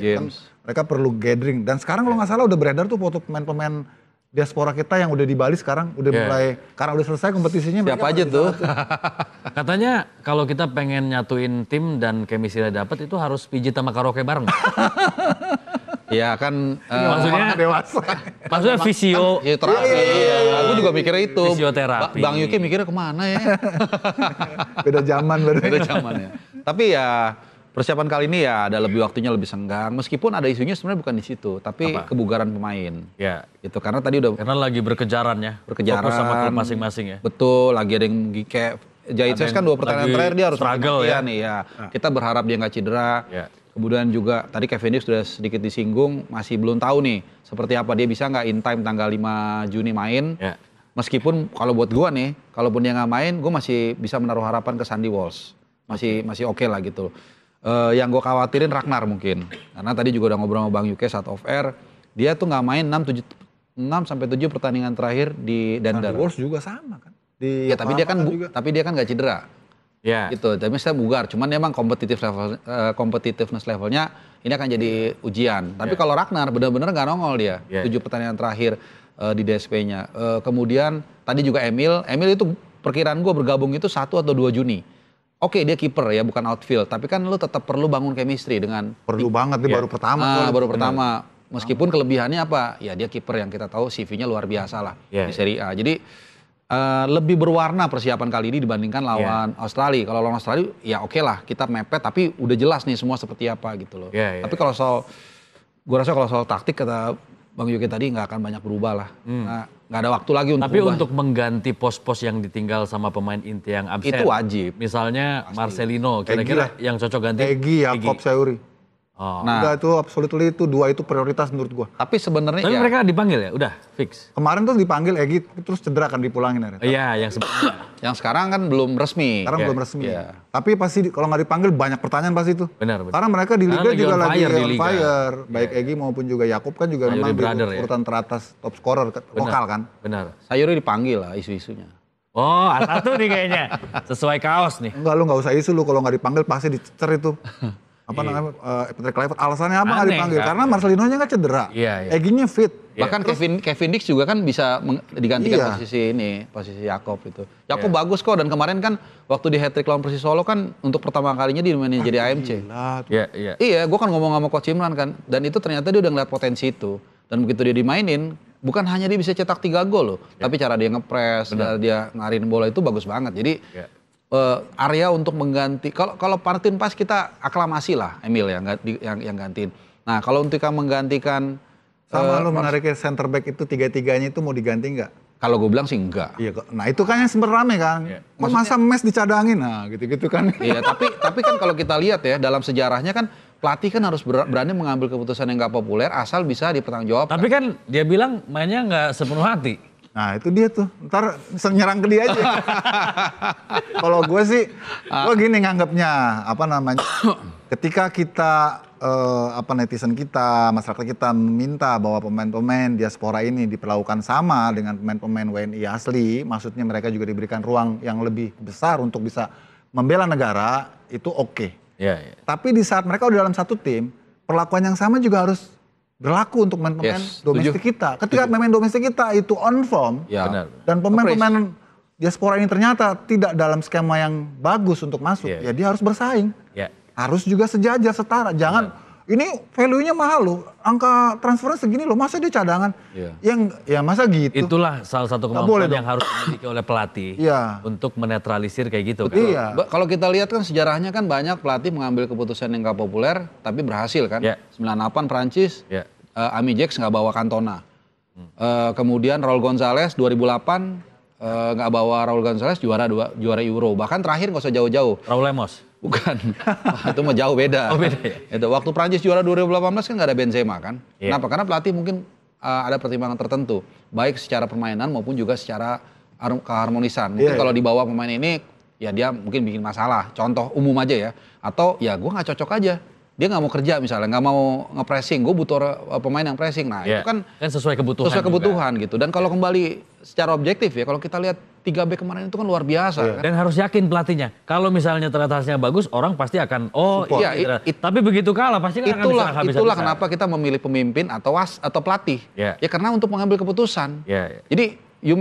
James. Kan mereka perlu gathering. Dan sekarang kalau nggak salah udah beredar tuh foto pemain-pemain diaspora kita yang udah di Bali sekarang udah mulai, karena udah selesai kompetisinya. Siapa aja tuh? Katanya kalau kita pengen nyatuin tim dan chemistry dapat itu harus pijit sama karaoke bareng. Ya kan, maksudnya dewasa. Maksudnya terapi. Aku juga mikirnya itu. Fisioterapi. Bang Yuki mikirnya kemana ya? Beda zaman. Beda zaman ya. Tapi ya persiapan kali ini ya ada lebih waktunya lebih senggang. Meskipun ada isunya sebenarnya bukan di situ, tapi kebugaran pemain. Ya. Gitu, karena tadi udah. Karena lagi berkejaran ya. Fokus sama klub masing-masing ya. Betul, lagi ada yang kayak Jahitses kan 2 pertandingan terakhir dia harus struggle ya. Nih ya. Kita berharap dia nggak cedera. Kemudian juga tadi Kevin Dix sudah sedikit disinggung, masih belum tahu nih seperti apa dia bisa nggak in time tanggal 5 Juni main. Meskipun kalau buat gua nih, kalaupun dia nggak main, gua masih bisa menaruh harapan ke Sandy Walsh. Masih oke lah gitu. Yang gue khawatirin Ragnar mungkin. Karena tadi juga udah ngobrol sama Bang Yuke saat off air. Dia tuh nggak main 6-7 pertandingan terakhir di Denver. Wolves juga sama kan. Tapi dia kan nggak cedera. Gitu. Tapi saya bugar. Cuman emang competitiveness levelnya ini akan jadi ujian. Tapi kalau Ragnar benar-benar nggak nongol dia. 7 pertandingan terakhir di DSP-nya. Kemudian tadi juga Emil itu perkiraan gue bergabung itu 1 atau 2 Juni. Oke, dia kiper ya, bukan outfield. Tapi kan lu tetap perlu bangun chemistry dengan. Perlu banget, dia baru pertama. Baru pertama. Meskipun kelebihannya apa? Ya dia kiper yang kita tahu CV-nya luar biasa lah di Serie A. Jadi lebih berwarna persiapan kali ini dibandingkan lawan Australia. Kalau lawan Australia ya oke lah, kita mepet tapi udah jelas nih semua seperti apa gitu loh. Tapi kalau gue rasa kalau soal taktik kata Bang Yuki tadi nggak akan banyak berubah lah. Nggak ada waktu lagi untuk berubah. Untuk mengganti pos-pos yang ditinggal sama pemain inti yang absen. Itu wajib. Misalnya Marcelino, kira-kira yang cocok ganti. Egy, Yakob, Sayuri. Nah, udah itu absolutely itu 2 itu prioritas menurut gua. Tapi sebenarnya Tapi mereka dipanggil ya? Udah fix. Kemarin tuh dipanggil Egy terus cedera kan dipulangin akhirnya. Iya, yang sekarang kan belum resmi. Sekarang belum resmi. Tapi pasti kalau nggak dipanggil banyak pertanyaan pasti itu. Benar. Karena mereka di liga juga lagi on liga. Fire. Baik Egy maupun juga Yakob kan juga memang di urutan teratas top scorer lokal kan. Benar. Sayuri dipanggil lah isu-isunya. Oh, satu nih kayaknya. Sesuai kaos nih. Enggak, lu nggak usah isu lu, kalau nggak dipanggil pasti dicecer itu. Apa namanya, Patrick Kluivert, alasannya apa nggak dipanggil? Kan? Karena Marcelino-nya nggak cedera, Egy-nya fit. Bahkan Kevin Dix juga kan bisa digantikan posisi Yakob itu. Yakob bagus kok, dan kemarin kan waktu di hat-trick lawan Persis Solo kan untuk pertama kalinya dia dimainin jadi AMC. Iya, gue kan ngomong sama Coach Imran kan, dan itu ternyata dia udah ngeliat potensi itu. Dan begitu dia dimainin, bukan hanya dia bisa cetak 3 gol loh, tapi cara dia ngepres, cara dia ngarin bola itu bagus banget. Jadi area untuk mengganti, kalau Martin pas kita aklamasi lah Emil yang gantiin. Nah kalau untuk menggantikan sama lu menariknya center back itu 3-3-nya itu mau diganti nggak? Kalau gue bilang sih enggak. Iya, nah itu kan yang sempat rame kan. Masa Mes dicadangin, nah gitu-gitu kan. Iya, tapi kan kalau kita lihat ya dalam sejarahnya kan pelatih kan harus berani mengambil keputusan yang nggak populer asal bisa dipertanggungjawabkan. Tapi kan dia bilang mainnya nggak sepenuh hati. Nah itu dia tuh, ntar nyerang ke dia aja. Kalau gue sih, gue gini nganggapnya, ketika kita, netizen kita, masyarakat kita minta bahwa pemain-pemain diaspora ini diperlakukan sama dengan pemain-pemain WNI asli, maksudnya mereka juga diberikan ruang yang lebih besar untuk bisa membela negara, itu oke. Tapi di saat mereka udah dalam satu tim, perlakuan yang sama juga harus berlaku untuk pemain-pemain domestik kita. Ketika pemain domestik kita itu on form, dan pemain-pemain diaspora ini ternyata tidak dalam skema yang bagus untuk masuk, ya dia harus bersaing. Harus juga sejajar, setara. Jangan, ini value-nya mahal loh, angka transfernya segini loh, masa dia cadangan? Ya masa gitu. Itulah salah satu kemampuan yang harus dimiliki oleh pelatih untuk menetralisir kayak gitu. Kalau kita lihat kan sejarahnya kan banyak pelatih mengambil keputusan yang gak populer, tapi berhasil kan. 98 Prancis, Ami Jacks nggak bawa Cantona. Kemudian Raul Gonzalez 2008 nggak bawa Raul Gonzalez juara Euro. Bahkan terakhir nggak usah jauh-jauh. Raul Lemos? Bukan, itu mah jauh beda. Oh beda ya? Itu waktu Prancis juara 2018 kan nggak ada Benzema kan. Kenapa? Karena pelatih mungkin ada pertimbangan tertentu. Baik secara permainan maupun juga secara keharmonisan. Mungkin kalau dibawa pemain ini, ya dia mungkin bikin masalah. Contoh umum aja ya. Atau ya gue nggak cocok aja. Dia nggak mau kerja misalnya, nggak mau nge-pressing, gue butuh pemain yang pressing. Nah itu kan sesuai kebutuhan. Sesuai kebutuhan juga. Gitu. Dan kalau kembali secara objektif ya, kalau kita lihat 3 back kemarin itu kan luar biasa. Kan? Dan harus yakin pelatihnya, kalau misalnya ternyata hasilnya bagus, orang pasti akan tapi begitu kalah pasti kan akan habis-habisan. Itulah kenapa kita memilih pemimpin atau pelatih. Ya karena untuk mengambil keputusan. Jadi you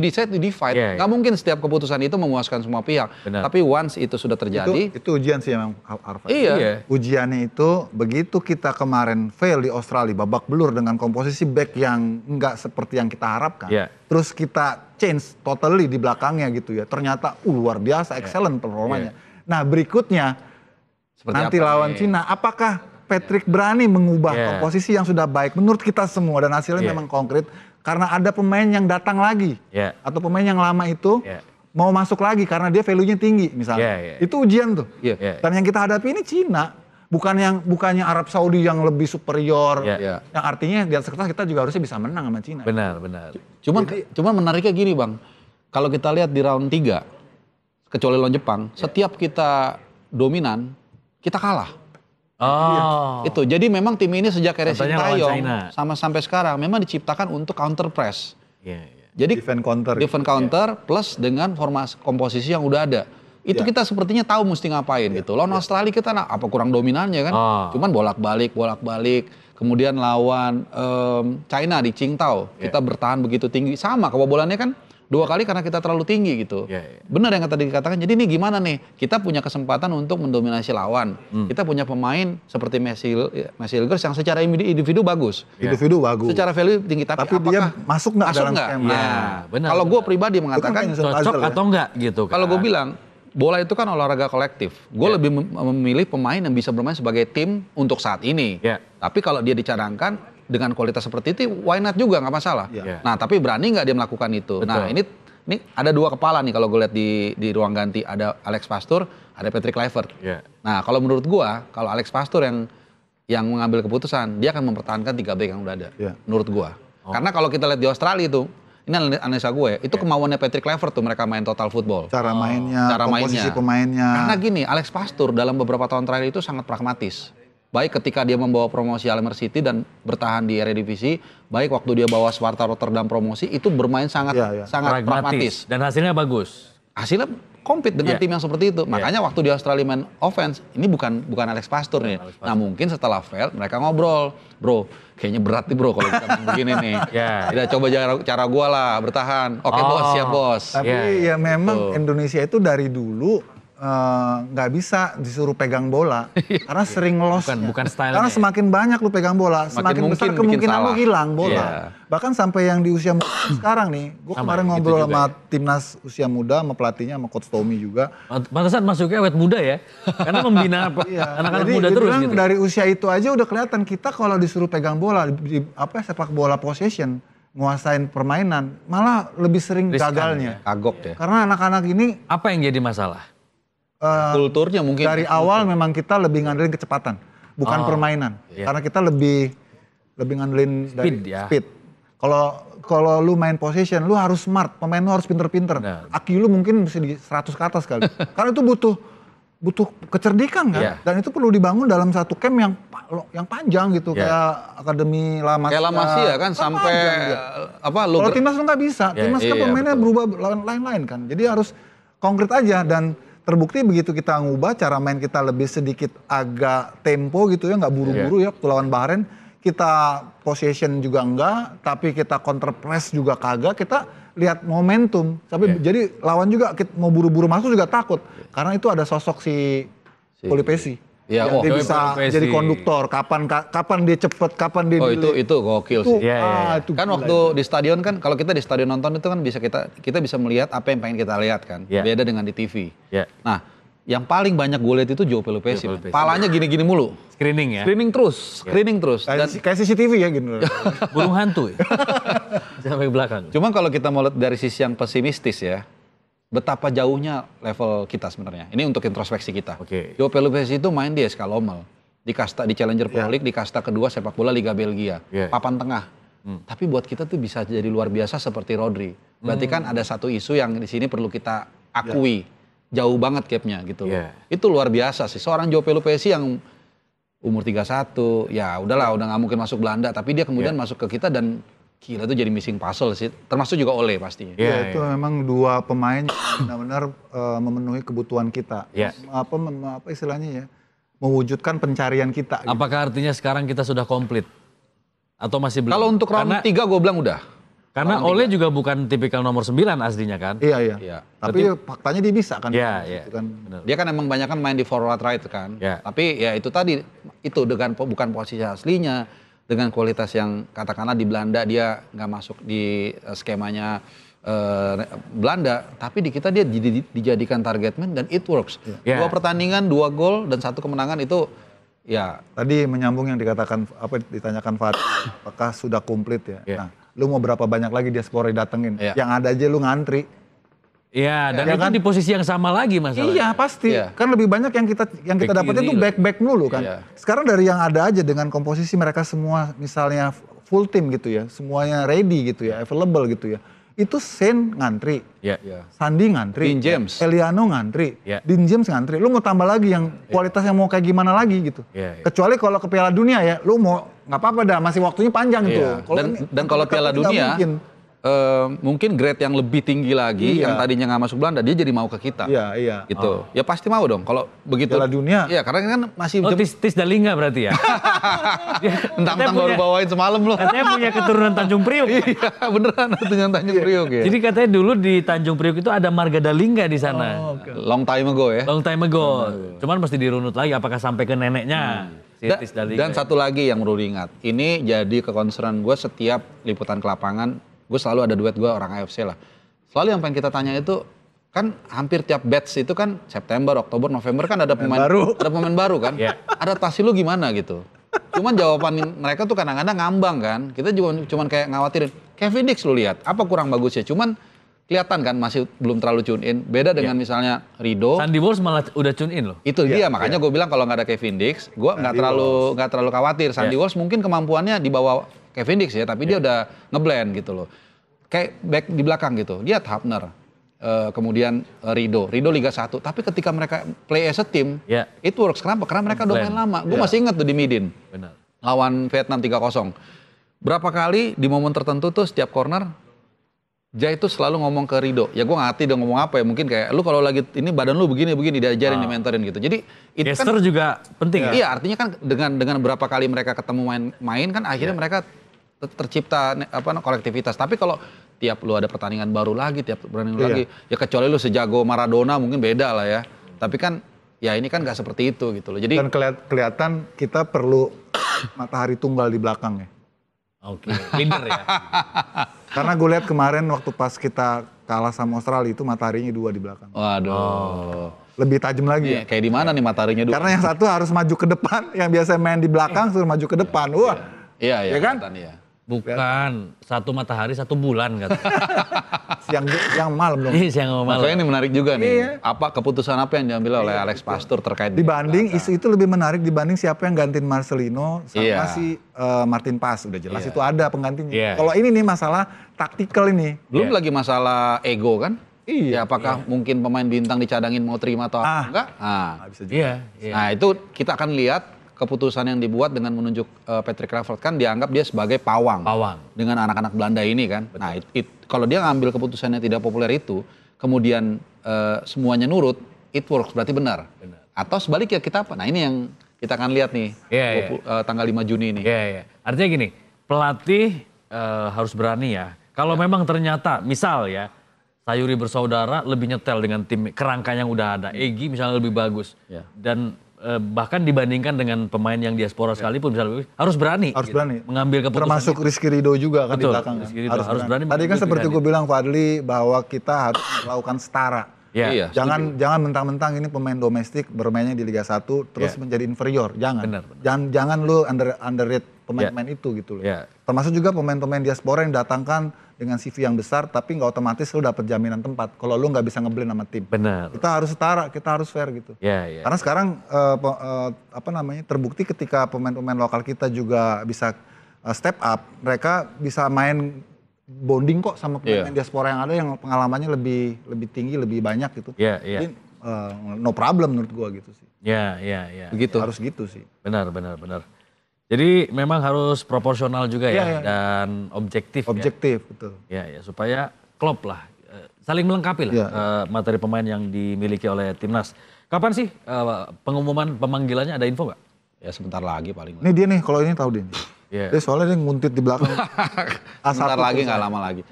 decide to divide. Nggak mungkin setiap keputusan itu memuaskan semua pihak. Benar. Tapi once itu sudah terjadi. Itu ujian sih memang Arfa. Iya. Ujiannya itu begitu kita kemarin fail di Australia, babak belur dengan komposisi back yang nggak seperti yang kita harapkan. Terus kita change totally di belakangnya gitu ya. Ternyata luar biasa, excellent performanya. Nah berikutnya seperti nanti lawan Cina, apakah Patrick berani mengubah komposisi yang sudah baik menurut kita semua dan hasilnya memang konkret. Karena ada pemain yang datang lagi atau pemain yang lama itu mau masuk lagi karena dia value-nya tinggi misalnya. Itu ujian tuh. Dan yang kita hadapi ini Cina, bukannya Arab Saudi yang lebih superior. Yang artinya di atas kertas kita juga harusnya bisa menang sama Cina. Benar. Cuman menariknya gini Bang. Kalau kita lihat di round 3 kecuali lawan Jepang, setiap kita dominan, kita kalah. Itu jadi memang tim ini sejak era Sintayong sama sampai sekarang memang diciptakan untuk counter press. Jadi defend counter plus dengan formasi komposisi yang udah ada. Itu kita sepertinya tahu mesti ngapain gitu. Lawan Australia kita apa kurang dominannya kan? Cuman bolak-balik. Kemudian lawan China di Qingdao kita bertahan begitu tinggi sama kebobolannya kan 2 kali karena kita terlalu tinggi gitu. Benar yang tadi dikatakan. Jadi ini gimana nih? Kita punya kesempatan untuk mendominasi lawan. Kita punya pemain seperti Messi Hilgers yang secara individu bagus. Secara value tinggi. Tapi dia masuk nggak dalam skema? Kalau gue pribadi mengatakan cocok atau enggak gitu. Kalau gue bilang bola itu kan olahraga kolektif. Gue lebih memilih pemain yang bisa bermain sebagai tim untuk saat ini. Tapi kalau dia dicadangkan dengan kualitas seperti itu, why not juga nggak masalah. Nah, tapi berani nggak dia melakukan itu? Betul. Nah, ini ada 2 kepala nih kalau gue lihat di ruang ganti, ada Alex Pastoor, ada Patrick Kluivert. Nah, kalau menurut gue, kalau Alex Pastoor yang mengambil keputusan, dia akan mempertahankan 3 back yang udah ada. Menurut gue. Karena kalau kita lihat di Australia ini analisa gue, itu kemauannya Patrick Kluivert tuh mereka main total football. Cara mainnya, komposisi pemainnya. Karena gini, Alex Pastoor dalam beberapa tahun terakhir itu sangat pragmatis. Baik ketika dia membawa promosi Almer City dan bertahan di Eredivisie, baik waktu dia bawa Sparta Rotterdam promosi, itu bermain sangat pragmatis. Dan hasilnya bagus. Hasilnya compete dengan tim yang seperti itu. Makanya waktu di Australia main offense, ini bukan Alex Pastoor nih. Nah mungkin setelah fail, mereka ngobrol. Bro, kayaknya berat nih bro kalau kita main begini nih. Kita coba cara gua lah, bertahan. Oke bos, siap bos. Tapi ya memang Indonesia itu dari dulu nggak bisa disuruh pegang bola karena sering loss. Bukan style. Karena semakin banyak lu pegang bola, semakin besar kemungkinan lu hilang bola. Bahkan sampai yang di usia muda sekarang nih, gue kemarin ngobrol sama timnas usia muda, sama pelatihnya, sama coach Tommy juga. Pantesan masuknya awet muda ya, karena membina anak-anak muda terus. Gitu. Dari usia itu aja udah kelihatan kita kalau disuruh pegang bola, sepak bola possession, nguasain permainan, malah lebih sering gagalnya. Kagok ya. Karena anak-anak ini apa yang jadi masalah? Kulturnya mungkin. Dari awal memang kita lebih ngandelin kecepatan, bukan permainan. Karena kita lebih ngandelin speed. Kalau lu main possession, lu harus smart, pemain lu harus pinter-pinter. IQ lu mungkin bisa di 100 ke atas kali. Karena itu butuh kecerdikan kan. Dan itu perlu dibangun dalam satu camp yang panjang gitu, kayak Akademi La Masia. Kayak La Masia kan sampai kalau timnas lu nggak bisa. Timnas kan pemainnya berubah lain-lain kan. Jadi harus konkret aja dan terbukti begitu kita ngubah cara main kita lebih sedikit agak tempo gitu ya, nggak buru-buru ya. Waktu lawan Bahrain kita possession juga enggak, tapi kita counter press juga kagak, kita lihat momentum. Tapi jadi lawan juga mau buru-buru masuk juga takut karena itu ada sosok si Polipesi. Dia bisa jadi konduktor, kapan dia cepet, kapan dia itu gokil sih. Itu kan waktu di stadion kan, kalau kita di stadion nonton itu kan bisa kita bisa melihat apa yang pengen kita lihat kan. Beda dengan di TV. Nah, yang paling banyak gue lihat itu Joao Pelupesi. Palanya gini-gini mulu. Screening ya? Screening terus. Kayak CCTV ya gitu. Burung hantu ya? Sampai belakang. Cuma kalau kita mau lihat dari sisi yang pesimistis ya, betapa jauhnya level kita sebenarnya. Ini untuk introspeksi kita. Joao Pelupesi itu main di SK Lommel. Di kasta di Challenger Pro League, di kasta kedua sepak bola Liga Belgia. Papan tengah. Tapi buat kita tuh bisa jadi luar biasa seperti Rodri. Berarti kan ada satu isu yang di sini perlu kita akui. Jauh banget gapnya gitu. Itu luar biasa sih. Seorang Joao Pelupesi yang umur 31, ya udahlah udah nggak mungkin masuk Belanda. Tapi dia kemudian masuk ke kita dan gila itu jadi missing puzzle sih. Termasuk juga Ole pastinya. Itu memang dua pemain yang benar-benar memenuhi kebutuhan kita. Apa istilahnya ya? Mewujudkan pencarian kita. Gitu. Apakah artinya sekarang kita sudah komplit? Atau masih belum? Kalau untuk round 3 gue bilang udah. Karena Ole juga bukan tipikal nomor 9 aslinya kan? Iya. Tapi faktanya dia bisa kan? Iya. Dia kan emang banyak kan main di forward right kan? Tapi ya itu tadi, itu dengan bukan posisi aslinya, dengan kualitas yang katakanlah di Belanda dia nggak masuk di skemanya Belanda, tapi di kita dia dijadikan target man dan it works. 2 pertandingan, 2 gol dan 1 kemenangan itu ya. Tadi menyambung yang dikatakan ditanyakan Fadli, apakah sudah komplit ya? Nah, lu mau berapa banyak lagi diaspora datengin? Yang ada aja lu ngantri. Iya, dan itu kan di posisi yang sama lagi masalahnya. Iya, pasti. Kan lebih banyak yang kita dapetin itu back mulu kan. Sekarang dari yang ada aja dengan komposisi mereka semua misalnya full team gitu ya, semuanya ready gitu ya, available gitu ya. Itu Sen ngantri, Sandi ngantri, Dean James, Eliano ngantri, Dean James ngantri. Lu mau tambah lagi yang kualitas yang mau kayak gimana lagi gitu. Kecuali kalau ke Piala Dunia ya, lu mau nggak apa-apa dah, masih waktunya panjang tuh. Dan kalau Piala Dunia, mungkin grade yang lebih tinggi lagi, yang tadinya nggak masuk Belanda, dia jadi mau ke kita. Iya. Gitu. Ya pasti mau dong. Kalau begitu. Piala Dunia. Iya, karena kan masih. Tis Dalinga berarti ya. Entang baru bawain semalam loh. Katanya punya keturunan Tanjung Priok. Iya, beneran keturunan Tanjung Priok ya. Jadi katanya dulu di Tanjung Priok itu ada marga Dalinga di sana. Long time ago ya. Long time ago. Cuman mesti dirunut lagi apakah sampai ke neneknya. Dan satu lagi yang perlu diingat. Ini jadi kekonsernan gue setiap liputan ke lapangan. Gue selalu ada duet gue orang AFC lah. Selalu yang pengen kita tanya itu, kan hampir tiap batch itu kan September, Oktober, November kan ada pemain baru kan. Adaptasi lu gimana gitu. Cuman jawaban mereka tuh kadang-kadang ngambang kan. Kita juga cuman kayak ngawatirin. Kevin Dix lu lihat, apa kurang bagusnya? Cuman kelihatan kan masih belum terlalu tune in. Beda dengan misalnya Rido. Sandy Walsh malah udah tune in loh. Itu dia, makanya gue bilang kalau nggak ada Kevin Dix, gue nggak terlalu khawatir. Sandy Walsh mungkin kemampuannya di bawah Kevin Dix ya, tapi dia udah ngeblend gitu loh. Kayak back di belakang gitu. Lihat Hapner, kemudian Rido Liga 1. Tapi ketika mereka play as a team, it works. Kenapa? Karena mereka udah main lama. Gue masih ingat tuh di Midin. Benar. Lawan Vietnam 3-0. Berapa kali di momen tertentu tuh setiap corner, Jai itu selalu ngomong ke Rido. Ya gue ngerti dia ngomong apa ya. Mungkin kayak, lu kalau lagi ini badan lu begini, diajarin, dimentorin gitu. Jadi itu gesture kan juga penting ya? Iya, artinya kan dengan berapa kali mereka ketemu main kan akhirnya mereka tercipta kolektivitas. Tapi kalau tiap lu ada pertandingan baru lagi, lagi, ya kecuali lu sejago Maradona mungkin beda lah ya. Tapi kan ya ini kan nggak seperti itu gitu loh. Jadi dan kelihatan kita perlu matahari tunggal di belakang ya. Oke, leader ya. Karena gue lihat kemarin waktu pas kita kalah sama Australia itu mataharinya 2 di belakang. Waduh. Lebih tajam lagi ya. Kayak di mana nih mataharinya 2? Karena yang satu harus maju ke depan, yang biasa main di belakang suruh maju ke depan. Wah. Iya kan? Bukan, 1 matahari 1 bulan kata. Siang malam dong. Iya, siang malam. Makanya ini menarik juga nih. Apa keputusan apa yang diambil oleh Alex Pastur terkait dibanding isu itu lebih menarik dibanding siapa yang gantiin Marcelino sama si Martin Pas. Udah jelas itu ada penggantinya. Kalau ini nih masalah taktikal ini. Belum lagi masalah ego kan? Iya. Apakah mungkin pemain bintang dicadangin mau terima atau enggak? Bisa juga. Nah itu kita akan lihat keputusan yang dibuat dengan menunjuk Patrick Kluivert kan dianggap dia sebagai pawang. Dengan anak-anak Belanda ini kan. Betul. Nah kalau dia ngambil keputusan yang tidak populer itu, kemudian semuanya nurut, it works, berarti benar. Atau sebaliknya kita apa? Nah ini yang kita akan lihat nih tanggal 5 Juni ini. Artinya gini, pelatih harus berani ya. Kalau memang ternyata misal ya, Sayuri bersaudara lebih nyetel dengan tim kerangka yang udah ada. Egy misalnya lebih bagus. Dan bahkan dibandingkan dengan pemain yang diaspora sekalipun misalnya harus berani mengambil keputusan. Termasuk Rizky Ridho juga kan di belakang. Harus berani. Tadi kan seperti gue bilang Fadli bahwa kita harus melakukan setara. Iya. Jangan mentang-mentang ini pemain domestik bermainnya di Liga 1 terus menjadi inferior. Jangan. Jangan lu underrate pemain-pemain itu gitu loh. Termasuk juga pemain-pemain diaspora yang datangkan dengan CV yang besar tapi nggak otomatis lu dapat jaminan tempat kalau lu nggak bisa ngeblend sama tim. Benar. Kita harus setara, kita harus fair gitu. Karena sekarang terbukti ketika pemain-pemain lokal kita juga bisa step up, mereka bisa main bonding kok sama pemain diaspora yang ada yang pengalamannya lebih tinggi, lebih banyak gitu. Jadi no problem menurut gua gitu sih. Begitu. Harus gitu sih. Benar. Jadi memang harus proporsional juga dan objektif. Objektif, betul. Supaya klop lah, saling melengkapi lah materi pemain yang dimiliki oleh timnas. Kapan sih pengumuman pemanggilannya, ada info nggak? Ya sebentar lagi paling. Ini dia nih, kalau ini tahu dia. Dia soalnya dia nguntit di belakang. Sebentar lagi, nggak lama lagi.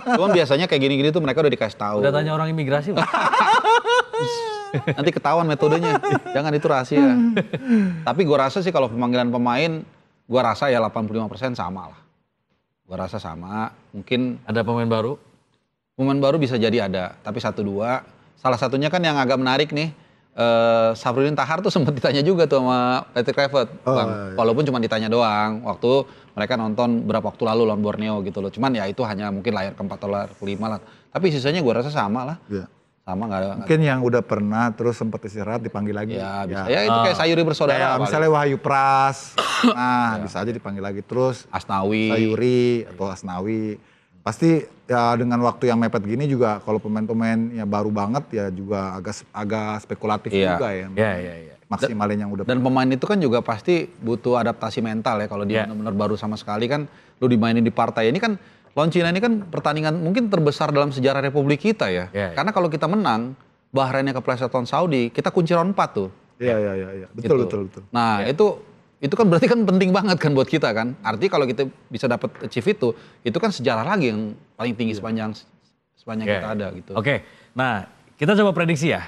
Cuman biasanya kayak gini-gini tuh mereka udah dikasih tahu. Udah tanya orang imigrasi nggak? Nanti ketahuan metodenya, jangan itu rahasia. Tapi gue rasa sih kalau pemanggilan pemain, gue rasa ya 85% sama lah. Gue rasa sama, mungkin. Ada pemain baru? Pemain baru bisa jadi ada, tapi 1-2. Salah satunya kan yang agak menarik nih, Safruddin Tahar tuh sempat ditanya juga tuh sama Patrick Kluivert, Bang. Walaupun cuma ditanya doang, waktu mereka nonton berapa waktu lalu lawan Borneo gitu loh. Cuman ya itu hanya mungkin layar ke-4 atau layar ke-5 lah. Tapi sisanya gue rasa sama lah. Sama nggak ada. Mungkin yang udah pernah terus sempat istirahat dipanggil lagi. Ya bisa. Ya itu kayak Sayuri bersaudara. Misalnya Wahyu Pras, bisa aja dipanggil lagi. Terus Asnawi, Sayuri atau Asnawi. Pasti ya dengan waktu yang mepet gini juga kalau pemain-pemain yang baru banget ya juga agak spekulatif juga ya. Maksimalin yang udah. Dan pemain itu kan juga pasti butuh adaptasi mental ya kalau dia benar-benar baru sama sekali kan lu dimainin di partai ini kan. Lawan Cina ini kan pertandingan mungkin terbesar dalam sejarah Republik kita ya. Karena kalau kita menang, Bahrainnya kepleset lawan Saudi, kita kunci round 4 tuh. Iya. Betul. Nah itu kan berarti kan penting banget kan buat kita kan. Artinya kalau kita bisa dapat achieve itu kan sejarah lagi yang paling tinggi sepanjang kita ada gitu. Oke, nah kita coba prediksi ya.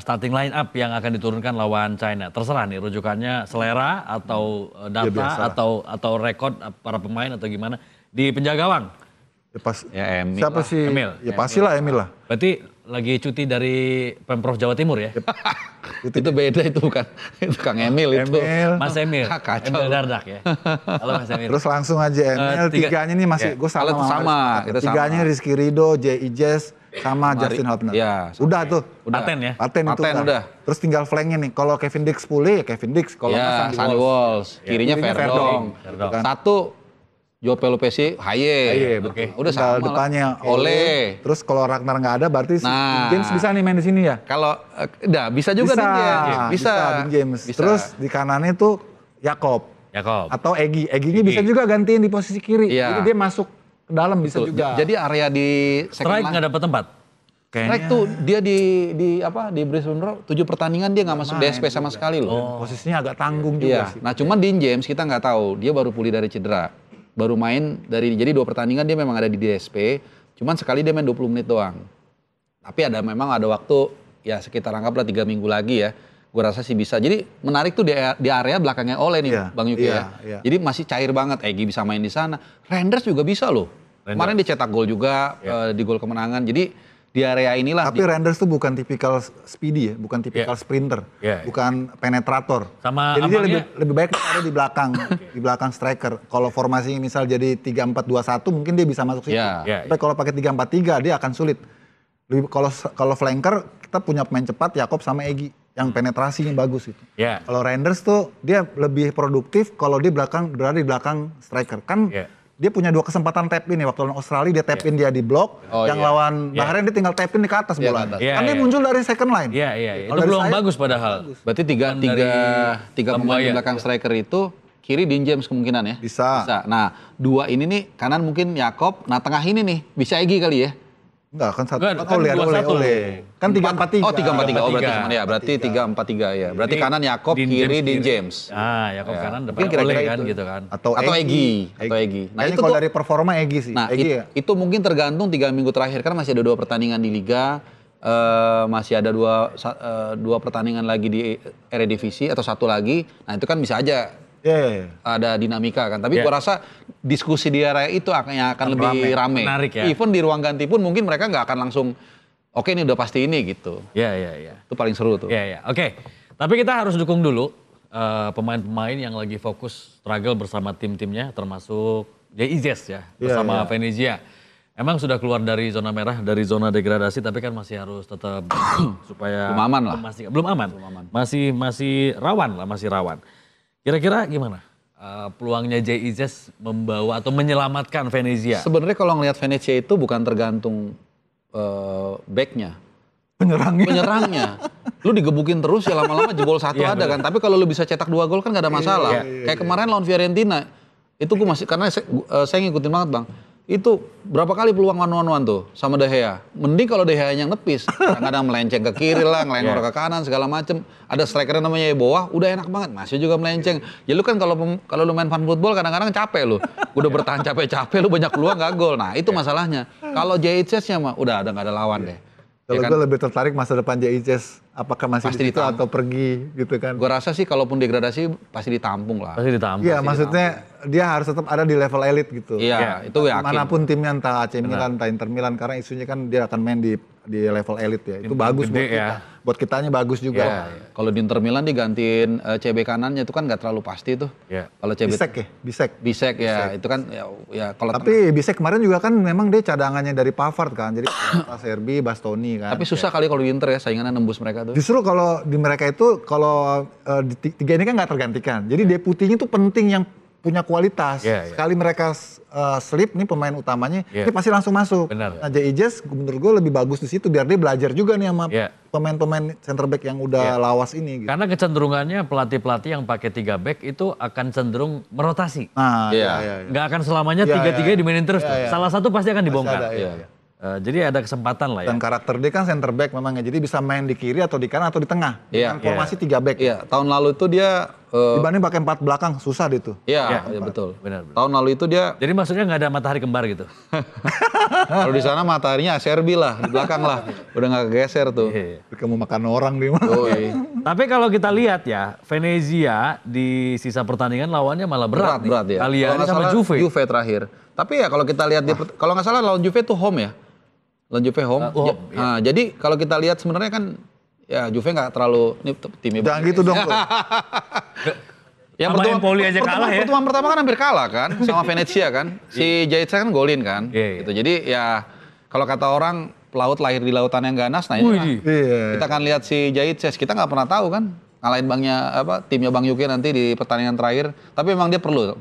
Starting line up yang akan diturunkan lawan China. Terserah nih rujukannya selera atau data atau rekod para pemain atau gimana. Di penjaga gawang. Emil. Siapa sih? Emil. Ya pastilah Emil lah. Berarti lagi cuti dari Pemprov Jawa Timur ya? Itu beda, itu bukan. Itu Kang Emil itu. Mas Emil. Kacau. Emil Dardak ya. Halo Mas Emil. Terus langsung aja Emil, tiganya ini masih gue sama. Tiganya Rizky Ridho, J.I. Jazz, sama Justin Hotner. Ya, udah tuh. Paten ya? Paten itu udah. Terus tinggal flanknya nih. Kalau Kevin Dix pulih ya Kevin Dix. Kalau nggak Sandy Walsh. Kirinya Verdong. Satu Joe Pelopesi, Haye. Oke. Udah sama depannya Ole. Terus kalau Ragnar nggak ada berarti James bisa nih main di sini ya? Kalau bisa juga bisa James. Terus di kanannya tuh Yakob. Atau Egy. Egynya bisa juga gantiin di posisi kiri. Jadi dia masuk ke dalam bisa juga. Jadi area di strike nggak dapat tempat. Strike tuh dia di Brisbane Roar 7 pertandingan dia nggak masuk DSP sama sekali loh. Posisinya agak tanggung juga sih. Nah cuman Dean James kita nggak tahu, dia baru pulih dari cedera. Baru main jadi 2 pertandingan dia memang ada di DSP, cuman sekali dia main 20 menit doang. Tapi memang ada waktu ya sekitar anggaplah 3 minggu lagi ya. Gue rasa sih bisa. Jadi menarik tuh di area belakangnya Ole nih Bang Yuki ya. Jadi masih cair banget. Egy bisa main di sana. Renders juga bisa loh. Kemarin dicetak gol juga di gol kemenangan. Jadi di area inilah. Tapi Renders tuh bukan tipikal speedy ya, bukan tipikal sprinter, bukan penetrator. Sama jadi dia lebih baik ada di belakang, di belakang striker. Kalau formasinya misal jadi 3-4-2-1 mungkin dia bisa masuk situ. Tapi kalau pakai 3-4-3 dia akan sulit. Kalau flanker kita punya pemain cepat Yakob sama Egy yang penetrasinya bagus itu. Kalau Renders tuh dia lebih produktif kalau dia berada di belakang striker. Kan dia punya 2 kesempatan tap in nih. Waktu lawan Australia dia tap in dia di blok. Yang lawan Bahrain dia tinggal tap in di ke atas bola. Kan dia muncul dari second line. Itu belum bagus padahal. Berarti tiga pemain di belakang striker itu kiri Dean James kemungkinan ya? Bisa. Nah 2 ini nih kanan mungkin Yakob. Nah tengah ini nih bisa Egy kali ya? Enggak, kan Ole. Kan 3-4-3. Oh 3-4-3. Oh berarti cuma ya. Berarti 3-4-3 ya. Berarti kanan Yakob, kiri Dean James. Yakob kanan depan Ole kan gitu kan. Atau Egy. Nah itu kalau dari performa Egy sih. Nah itu mungkin tergantung 3 minggu terakhir. Kan masih ada 2 pertandingan di Liga. Masih ada 2 pertandingan lagi di Eredivisie atau 1 lagi. Nah itu kan bisa aja ada dinamika kan. Tapi gua rasa diskusi di area itu akan lebih rame. Menarik ya. Even di ruang ganti pun mungkin mereka nggak akan langsung oke ini udah pasti ini gitu. Iya. Itu paling seru tuh. Iya. Oke. Tapi kita harus dukung dulu pemain-pemain yang lagi fokus struggle bersama tim-timnya, termasuk JIZES ya, bersama Venezia. Emang sudah keluar dari zona merah, dari zona degradasi, tapi kan masih harus tetap supaya belum aman lah. Belum aman. Masih rawan. Kira-kira gimana peluangnya JIZES membawa atau menyelamatkan Venezia? Sebenarnya kalau ngelihat Venezia itu bukan tergantung backnya, penyerangnya. Lu digebukin terus ya lama-lama jebol satu ada kan. Tapi kalau lu bisa cetak 2 gol kan gak ada masalah. Kayak kemarin lawan Fiorentina. Itu gue masih, karena saya ngikutin banget Bang. Itu berapa kali peluang one-on-one tuh sama De Gea. Mending kalau De Gea yang nepis. Kadang-kadang melenceng ke kiri lah, ngelengor ke kanan segala macem. Ada strikernya namanya Yeboah, udah enak banget. Masih juga melenceng. Ya lu kan kalau lu main fan football kadang-kadang capek lu. Udah bertahan capek-capek lu banyak peluang gak gol. Nah itu masalahnya. Kalau JIZES-nya mah udah gak ada lawan deh. Kalau Ya kan? gue lebih tertarik masa depan JIZES, apakah masih Pasti di situ atau pergi gitu kan? Gue rasa sih kalaupun degradasi pasti ditampung lah. Pasti ditampung. Iya, maksudnya dia harus tetap ada di level elit gitu. Iya, itu yakin. Manapun timnya, entah AC Milan, entah Inter Milan, karena isunya kan dia akan main di level elit ya. Itu bagus buat kita. Buat kitanya bagus juga. Ya. Kalau di Inter Milan digantiin CB kanannya itu kan nggak terlalu pasti tuh. Iya. Kalau CB Bisek ya, itu kan ya kalau tapi Bisek kemarin juga kan memang dia cadangannya dari Pavard kan. Jadi Serbi, Bastoni kan. tapi susah kali kalau di Inter ya saingannya nembus mereka tuh. Justru kalau di mereka itu kalau di tiga ini kan nggak tergantikan. Jadi deputinya itu penting yang punya kualitas. Sekali mereka slip nih pemain utamanya, ini pasti langsung masuk. Benar. Nah JIZES menurut gue lebih bagus di situ biar dia belajar juga nih sama pemain-pemain center back yang udah lawas ini. Gitu. Karena kecenderungannya pelatih-pelatih yang pakai 3 back itu akan cenderung merotasi. Nah, Nggak akan selamanya 3-3 dimainin terus tuh. Salah satu pasti akan dibongkar. Jadi ada kesempatan lah ya. Dan karakter dia kan center back memangnya, jadi bisa main di kiri atau di kanan atau di tengah. Dengan formasi 3 back. Iya, tahun lalu itu dia dibanding pakai 4 belakang susah deh tuh. Iya, betul. Benar. Tahun lalu itu dia Jadi maksudnya nggak ada matahari kembar gitu. kalau di sana mataharinya Acerbi lah, di belakang lah. Udah nggak kegeser tuh. Kamu makan orang di mana? Tapi kalau kita lihat ya, Venezia di sisa pertandingan lawannya malah berat ya. Kalian sama Juve. Juve terakhir. Tapi ya kalau kita lihat kalau nggak salah lawan Juve tuh home ya. Lawan Juve home. Nah, jadi kalau kita lihat sebenarnya kan ya Juve nggak terlalu ini timnya. Jangan gitu dong. Yang sama Empoli aja kalah ya. Pertemuan pertama kan hampir kalah kan sama Venezia kan. Si JIZES kan golin kan. Gitu. Jadi ya kalau kata orang pelaut lahir di lautan yang ganas, nah ini kita akan lihat si JIZES. Kita nggak pernah tahu kan ngalahin timnya Bang Yuki nanti di pertandingan terakhir. Tapi memang dia perlu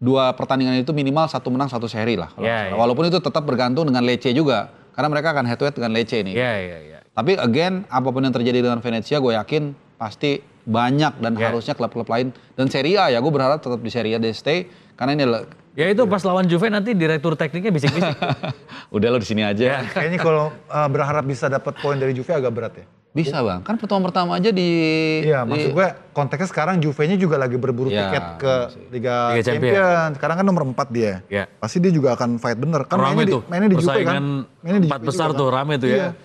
2 pertandingan itu minimal 1 menang 1 seri lah. Walaupun itu tetap bergantung dengan Lecce juga. Karena mereka akan head to head dengan Lecce nih. Tapi again, apapun yang terjadi dengan Venezia, gue yakin pasti banyak dan harusnya klub-klub lain. Dan Serie A ya, gue berharap tetap di Serie A they stay. Karena ini ya itu pas lawan Juve nanti direktur tekniknya bisik-bisik. Udah lo di sini aja. Kayaknya kalau berharap bisa dapat poin dari Juve agak berat ya. Bisa Bang, kan pertemuan pertama aja Iya, maksud gue konteksnya sekarang Juve-nya juga lagi berburu tiket ke Liga Champions. Sekarang kan nomor 4 dia. Pasti dia juga akan fight bener. Kan mainnya di Juve kan. Mainnya di 4 besar tuh, rame tuh ya.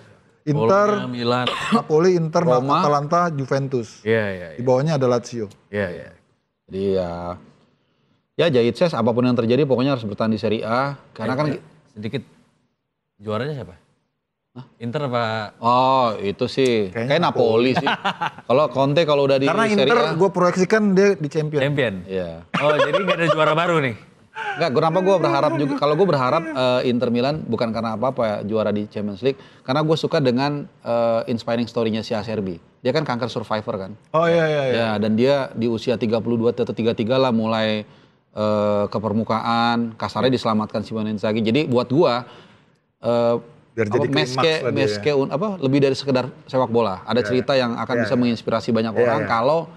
Inter, Milan, Napoli, Inter, Roma, Atalanta, Juventus. Di bawahnya ada Lazio. Jadi ya JIZES apapun yang terjadi pokoknya harus bertahan di Serie A. Karena kan sedikit juaranya siapa? Inter apa? Oh itu sih kayak Napoli sih. Kalau Conte kalau udah di karena Serie Inter A, gue proyeksikan dia di Champion. Iya. Oh jadi nggak ada juara baru nih? Enggak, kenapa gue berharap juga, kalau gue berharap Inter Milan bukan karena apa-apa ya juara di Champions League. Karena gue suka dengan inspiring story-nya si Acerbi. Dia kan kanker survivor kan. Oh iya. Ya, dan dia di usia 32 atau 33 lah mulai ke permukaan. Kasarnya diselamatkan Simone Inzaghi. Jadi buat gue biar jadi meske lebih dari sekedar sepak bola. Ada cerita yang akan bisa menginspirasi banyak orang kalau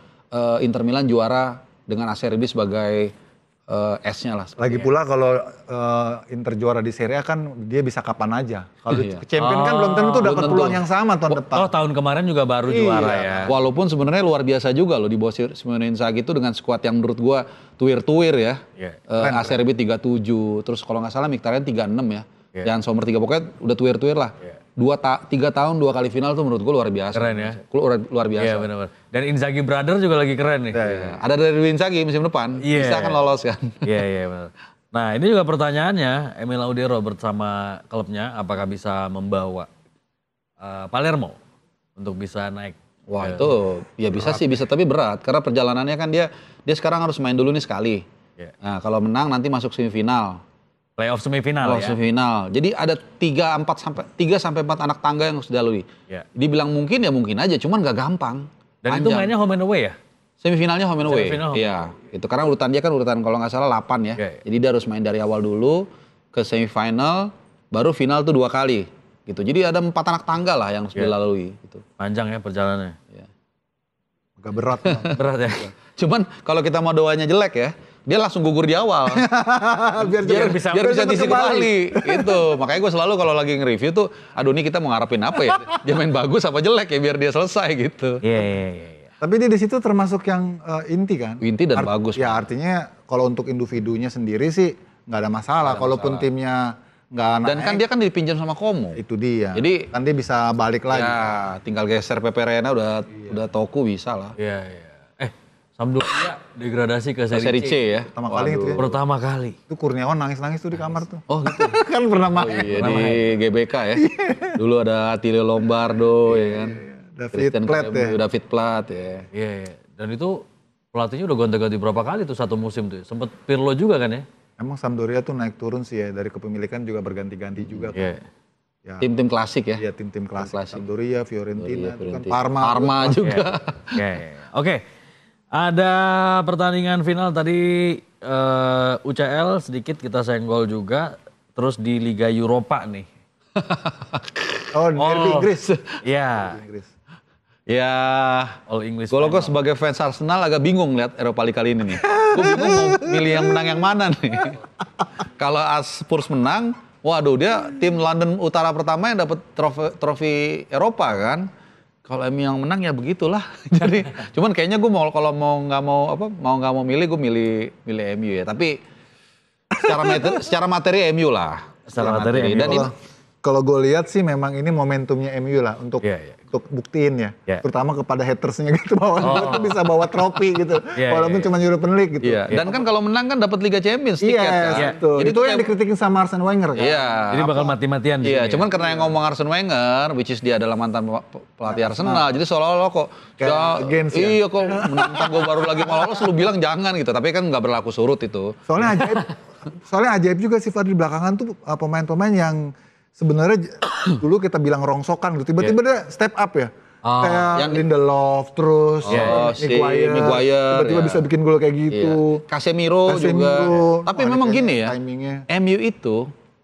Inter Milan juara dengan Acerbi sebagai S-nya lah. Lagi pula kalau Inter juara di Serie A kan dia bisa kapan aja. Kalau ke Champion kan belum tentu dapat peluang yang sama tahun depan. Oh tahun kemarin juga baru juara ya. Walaupun sebenarnya luar biasa juga loh di bawah Simone Inzaghi itu dengan skuad yang menurut gua tuir-tuir ya. Acerbi 37, terus kalau nggak salah Mkhitaryan 36 ya. Jangan Sommer 3 pokoknya udah tuir-tuir lah. 3 tahun 2 kali final tuh menurut gue luar biasa. Keren ya. Luar biasa. Iya benar. Dan Inzaghi Brother juga lagi keren nih. Ada dari Inzaghi musim depan. Bisa kan lolos kan. Iya benar. Nah ini juga pertanyaannya, Emil Audero bersama klubnya apakah bisa membawa Palermo untuk bisa naik? Wah itu ya bisa sih, bisa tapi berat karena perjalanannya kan dia sekarang harus main dulu nih sekali. Nah kalau menang nanti masuk semifinal. Playoff semifinal ya? Semifinal. Jadi ada 3 sampai 4 anak tangga yang harus dilalui. Dibilang mungkin ya mungkin aja, cuman gak gampang. Dan itu mainnya home and away ya? Semifinalnya home and away. Iya, itu karena urutan dia kan urutan kalau nggak salah 8 ya. Jadi dia harus main dari awal dulu ke semifinal, baru final tuh 2 kali. Gitu. Jadi ada 4 anak tangga lah yang harus dilalui. Gitu. Panjang ya perjalanannya. Agak berat. Berat ya. Cuman kalau kita mau doanya jelek ya, dia langsung gugur di awal. biar bisa diisi kembali. Itu. Makanya gue selalu kalau lagi nge-review tuh, aduh ini kita mau ngarepin apa ya? Dia main bagus apa jelek ya biar dia selesai gitu. Iya. Tapi dia di situ termasuk yang inti kan? Inti dan bagus. Ya artinya kalau untuk individunya sendiri sih nggak ada masalah. Kalaupun timnya nggak naik. Dan kan dia kan dipinjam sama Como. Itu dia. Jadi kan dia bisa balik lagi. Ya, tinggal geser Pepe Reina udah Toku bisa lah. Iya. Sampdoria degradasi ke Serie C ya. Pertama kali itu ya. Pertama kali. Itu Kurniawan nangis-nangis tuh di kamar tuh. Oh gitu. Kan pernah main. Iya, di GBK ya. Dulu ada Attilio Lombardo ya kan. David Platt ya. Iya. Dan itu pelatihnya udah gonta-ganti berapa kali tuh satu musim tuh. Sempet Pirlo juga kan ya? Emang Sampdoria tuh naik turun sih ya, dari kepemilikan juga berganti-ganti juga kan. Ya. Tim-tim klasik ya. Iya, tim-tim klasik. Sampdoria, Fiorentina, kan Parma juga. Oke. Ada pertandingan final tadi UCL sedikit kita senggol juga, terus di Liga Eropa nih. Derby Inggris. Iya. Ya, All English. Kalau gue sebagai fans Arsenal agak bingung lihat Eropa League kali ini nih. Gue bingung mau milih yang menang yang mana nih. Kalau Spurs menang, waduh dia tim London Utara pertama yang dapat trofi Eropa kan. Kalau MU yang menang ya begitulah. Jadi, cuman kayaknya gue kalau nggak mau milih, gue milih MU ya. Tapi secara materi MU lah. Secara materi MU. Dan kalau gue lihat sih memang ini momentumnya MU lah untuk buktiin ya. Terutama kepada hatersnya gitu bahwa itu bisa bawa trofi gitu. Walaupun cuma European League gitu. Dan kan kalau menang kan dapat Liga Champions tiket kan. Jadi itu yang dikritikin sama Arsene Wenger kan. Jadi bakal mati-matian. Iya, cuman karena yang ngomong Arsene Wenger, which is dia adalah mantan pelatih Arsenal. Jadi seolah-olah kok iya kok menantang gue baru lagi mau lolos lu bilang jangan gitu. Tapi kan nggak berlaku surut itu. Soalnya ajaib juga sih Fadli belakangan tuh pemain-pemain yang sebenarnya dulu kita bilang rongsokan gitu, tiba-tiba dia step up ya. Kayak Lindelof terus, Maguire, tiba-tiba bisa bikin gol kayak gitu. Casemiro juga. Tapi memang gini ya, MU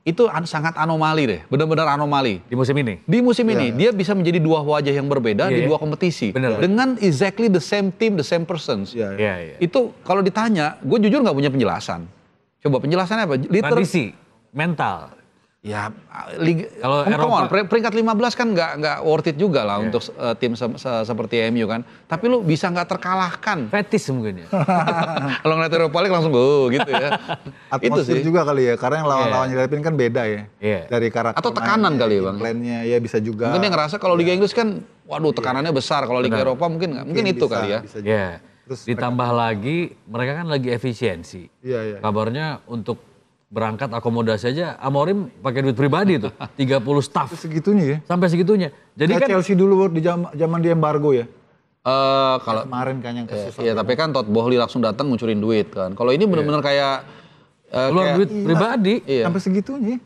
itu sangat anomali deh, benar-benar anomali. Di musim ini? Di musim ini, dia bisa menjadi 2 wajah yang berbeda di 2 kompetisi. Dengan exactly the same team, the same persons. Itu kalau ditanya, gue jujur nggak punya penjelasan. Coba penjelasannya apa? Tradisi, mental. Ya, kalau Eropa peringkat 15 kan nggak worth it juga lah untuk tim seperti MU kan. Tapi lu bisa nggak terkalahkan. Fetis mungkin ya. Kalau ngeliat Eropa League langsung gitu ya. Atmosfer itu sih juga kali ya, karena yang lawan-lawan Filipina kan beda ya. Dari karakter atau tekanan kali ya Bang. Plannya ya bisa juga. Mungkin dia ngerasa kalau Liga Inggris kan, waduh tekanannya besar. Kalau Liga Eropa mungkin itu kali ya. Terus ditambah lagi mereka kan lagi efisiensi. Kabarnya untuk berangkat akomodasi aja Amorim pakai duit pribadi tuh 30 staff sampai segitunya jadi kan Chelsea dulu di zaman dia embargo ya kalau kemarin kan yang kasus tapi kan Todd Boehly langsung datang ngucurin duit kan kalau ini benar-benar kayak keluar duit pribadi sampai segitunya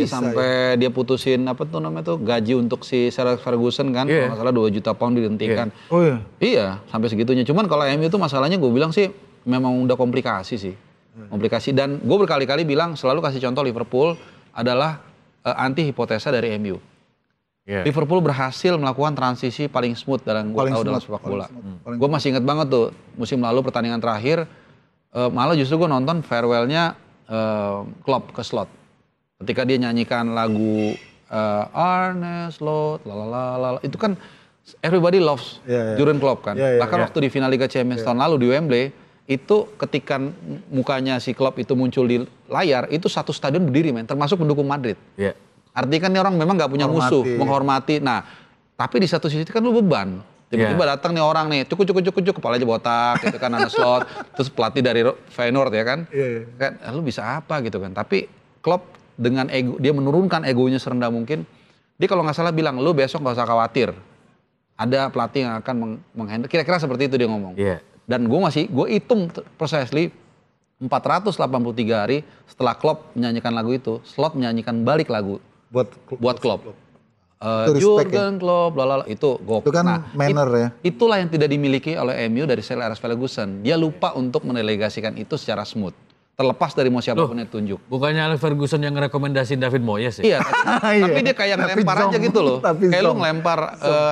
sampai dia putusin apa tuh namanya tuh gaji untuk si Sir Ferguson kan kalau nggak salah 2 juta pound dihentikan sampai segitunya cuman kalau MU itu masalahnya gue bilang sih memang udah komplikasi sih dan gue berkali-kali bilang selalu kasih contoh Liverpool adalah anti hipotesa dari MU. Liverpool berhasil melakukan transisi paling smooth dalam sepak bola. Gue masih ingat banget tuh musim lalu pertandingan terakhir malah justru gue nonton farewell-nya Klopp ke Slot. Ketika dia nyanyikan lagu Arne Slot lalalala itu kan everybody loves Jurgen Klopp kan. Bahkan waktu di final Liga Champions tahun lalu di Wembley itu ketika mukanya si Klopp itu muncul di layar, itu satu stadion berdiri termasuk pendukung Madrid. Artinya kan orang memang nggak punya musuh, menghormati. Nah, tapi di satu sisi kan lu beban. Tiba-tiba datang nih orang nih, cukup, kepalanya botak gitu kan, anak slot. Terus pelatih dari Feyenoord ya kan. Kan lu bisa apa gitu kan. Tapi Klopp dengan ego, dia menurunkan egonya serendah mungkin. Dia kalau nggak salah bilang, lu besok nggak usah khawatir. Ada pelatih yang akan menghandle, kira-kira seperti itu dia ngomong. Dan gue hitung precisely 483 hari setelah Klopp menyanyikan lagu itu, Slot menyanyikan balik lagu buat Klopp. Jurgen Klopp, lalala, itu gokil. Itu kan manner ya. Itulah yang tidak dimiliki oleh MU dari Sir Alex Ferguson. Dia lupa untuk mendelegasikan itu secara smooth. Terlepas dari mau siapapun yang tunjuk. Bukannya Alex Ferguson yang rekomendasiin David Moyes ya? Iya, tapi dia kayak ngelempar aja gitu loh. Kayak lu ngelempar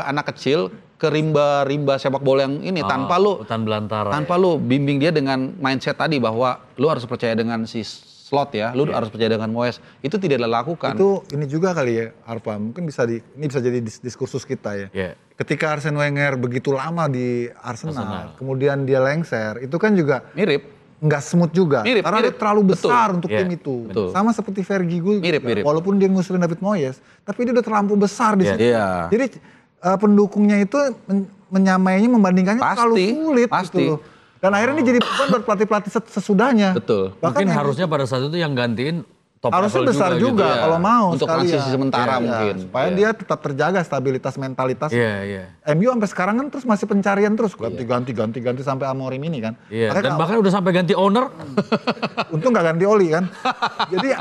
anak kecil ke rimba sepak bola yang ini tanpa lu hutan belantara. Tanpa lu bimbing dia dengan mindset tadi bahwa lu harus percaya dengan si Slot ya, lu harus percaya dengan Moyes. Itu tidak dilakukan. Itu ini juga kali ya, Arpa. Mungkin ini bisa jadi diskursus kita ya. Ketika Arsene Wenger begitu lama di Arsenal, kemudian dia lengser, itu kan juga mirip. Nggak smooth juga. Karena dia terlalu besar untuk tim itu. Sama seperti Fergie gue. Mirip. Walaupun dia ngusulin David Moyes, tapi dia udah terlalu besar di situ. Jadi pendukungnya itu menyamainya, membandingkannya terlalu sulit gitu loh. Dan akhirnya ini jadi beban buat pelatih-pelatih sesudahnya. Betul. Mungkin harusnya pada saat itu yang gantiin top harusnya level besar juga gitu. kalau mau untuk transisi sementara mungkin. Supaya dia tetap terjaga stabilitas mentalitas. Iya. MU sampai sekarang kan terus masih pencarian terus. Ganti sampai Amorim ini kan. Dan bahkan udah sampai ganti owner. Untung gak ganti Oli kan. Jadi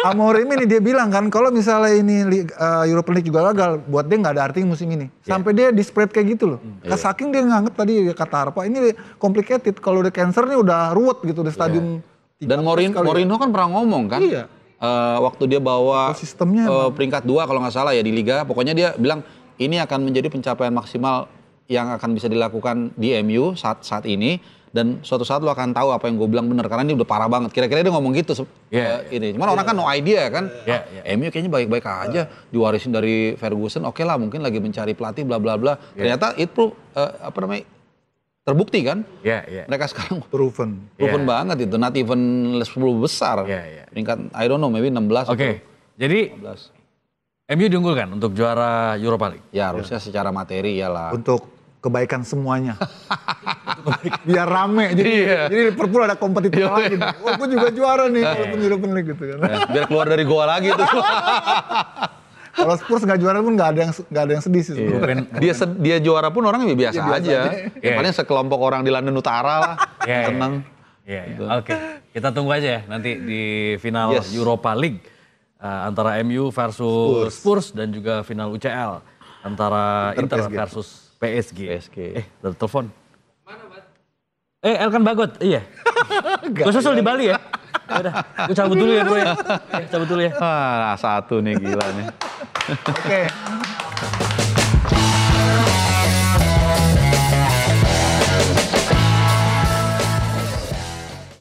Amorim ini dia bilang kan kalau misalnya ini Europa League juga gagal, buat dia gak ada artinya musim ini. Sampai dia di-spread kayak gitu loh. Saking dia nganggep tadi kata Arpa ini complicated. Kalau udah cancer nih udah ruwet gitu di stadium. Dan Mourinho kan pernah ngomong kan, waktu dia bawa peringkat 2 kalau nggak salah ya di Liga, pokoknya dia bilang ini akan menjadi pencapaian maksimal yang akan bisa dilakukan di MU saat ini, dan suatu saat lo akan tahu apa yang gue bilang benar karena ini udah parah banget. Kira-kira dia ngomong gitu ini. Cuman orang kan no idea kan. MU kayaknya baik-baik aja, diwarisin dari Ferguson. Oke lah, mungkin lagi mencari pelatih bla bla bla. Ternyata itu terbukti kan? Mereka sekarang proven banget itu, not even 10 besar. Peringkat I don't know, maybe 16. Oke. Jadi 16. MU diunggulkan untuk juara Europa League. Ya harusnya secara materi iyalah. Untuk kebaikan semuanya. Biar rame. Jadi Liverpool ada kompetitor lagi. Oh, gue juga juara nih walaupun Europa League gitu kan. Biar keluar dari goa lagi tuh. Kalau Spurs nggak juara pun nggak ada yang sedih sih. Dia juara pun orangnya biasa aja. Paling sekelompok orang di London Utara lah. Tenang. Oke. Kita tunggu aja ya nanti di final Europa League antara MU versus Spurs dan juga final UCL antara Inter versus PSG. Ada telepon. Mana, Bat? Elkan Bagot. Iya. Gue susul di Bali ya. Udah, gue cabut dulu ya bro ya. Cabut dulu ya. Satu nih gila nih. Oke.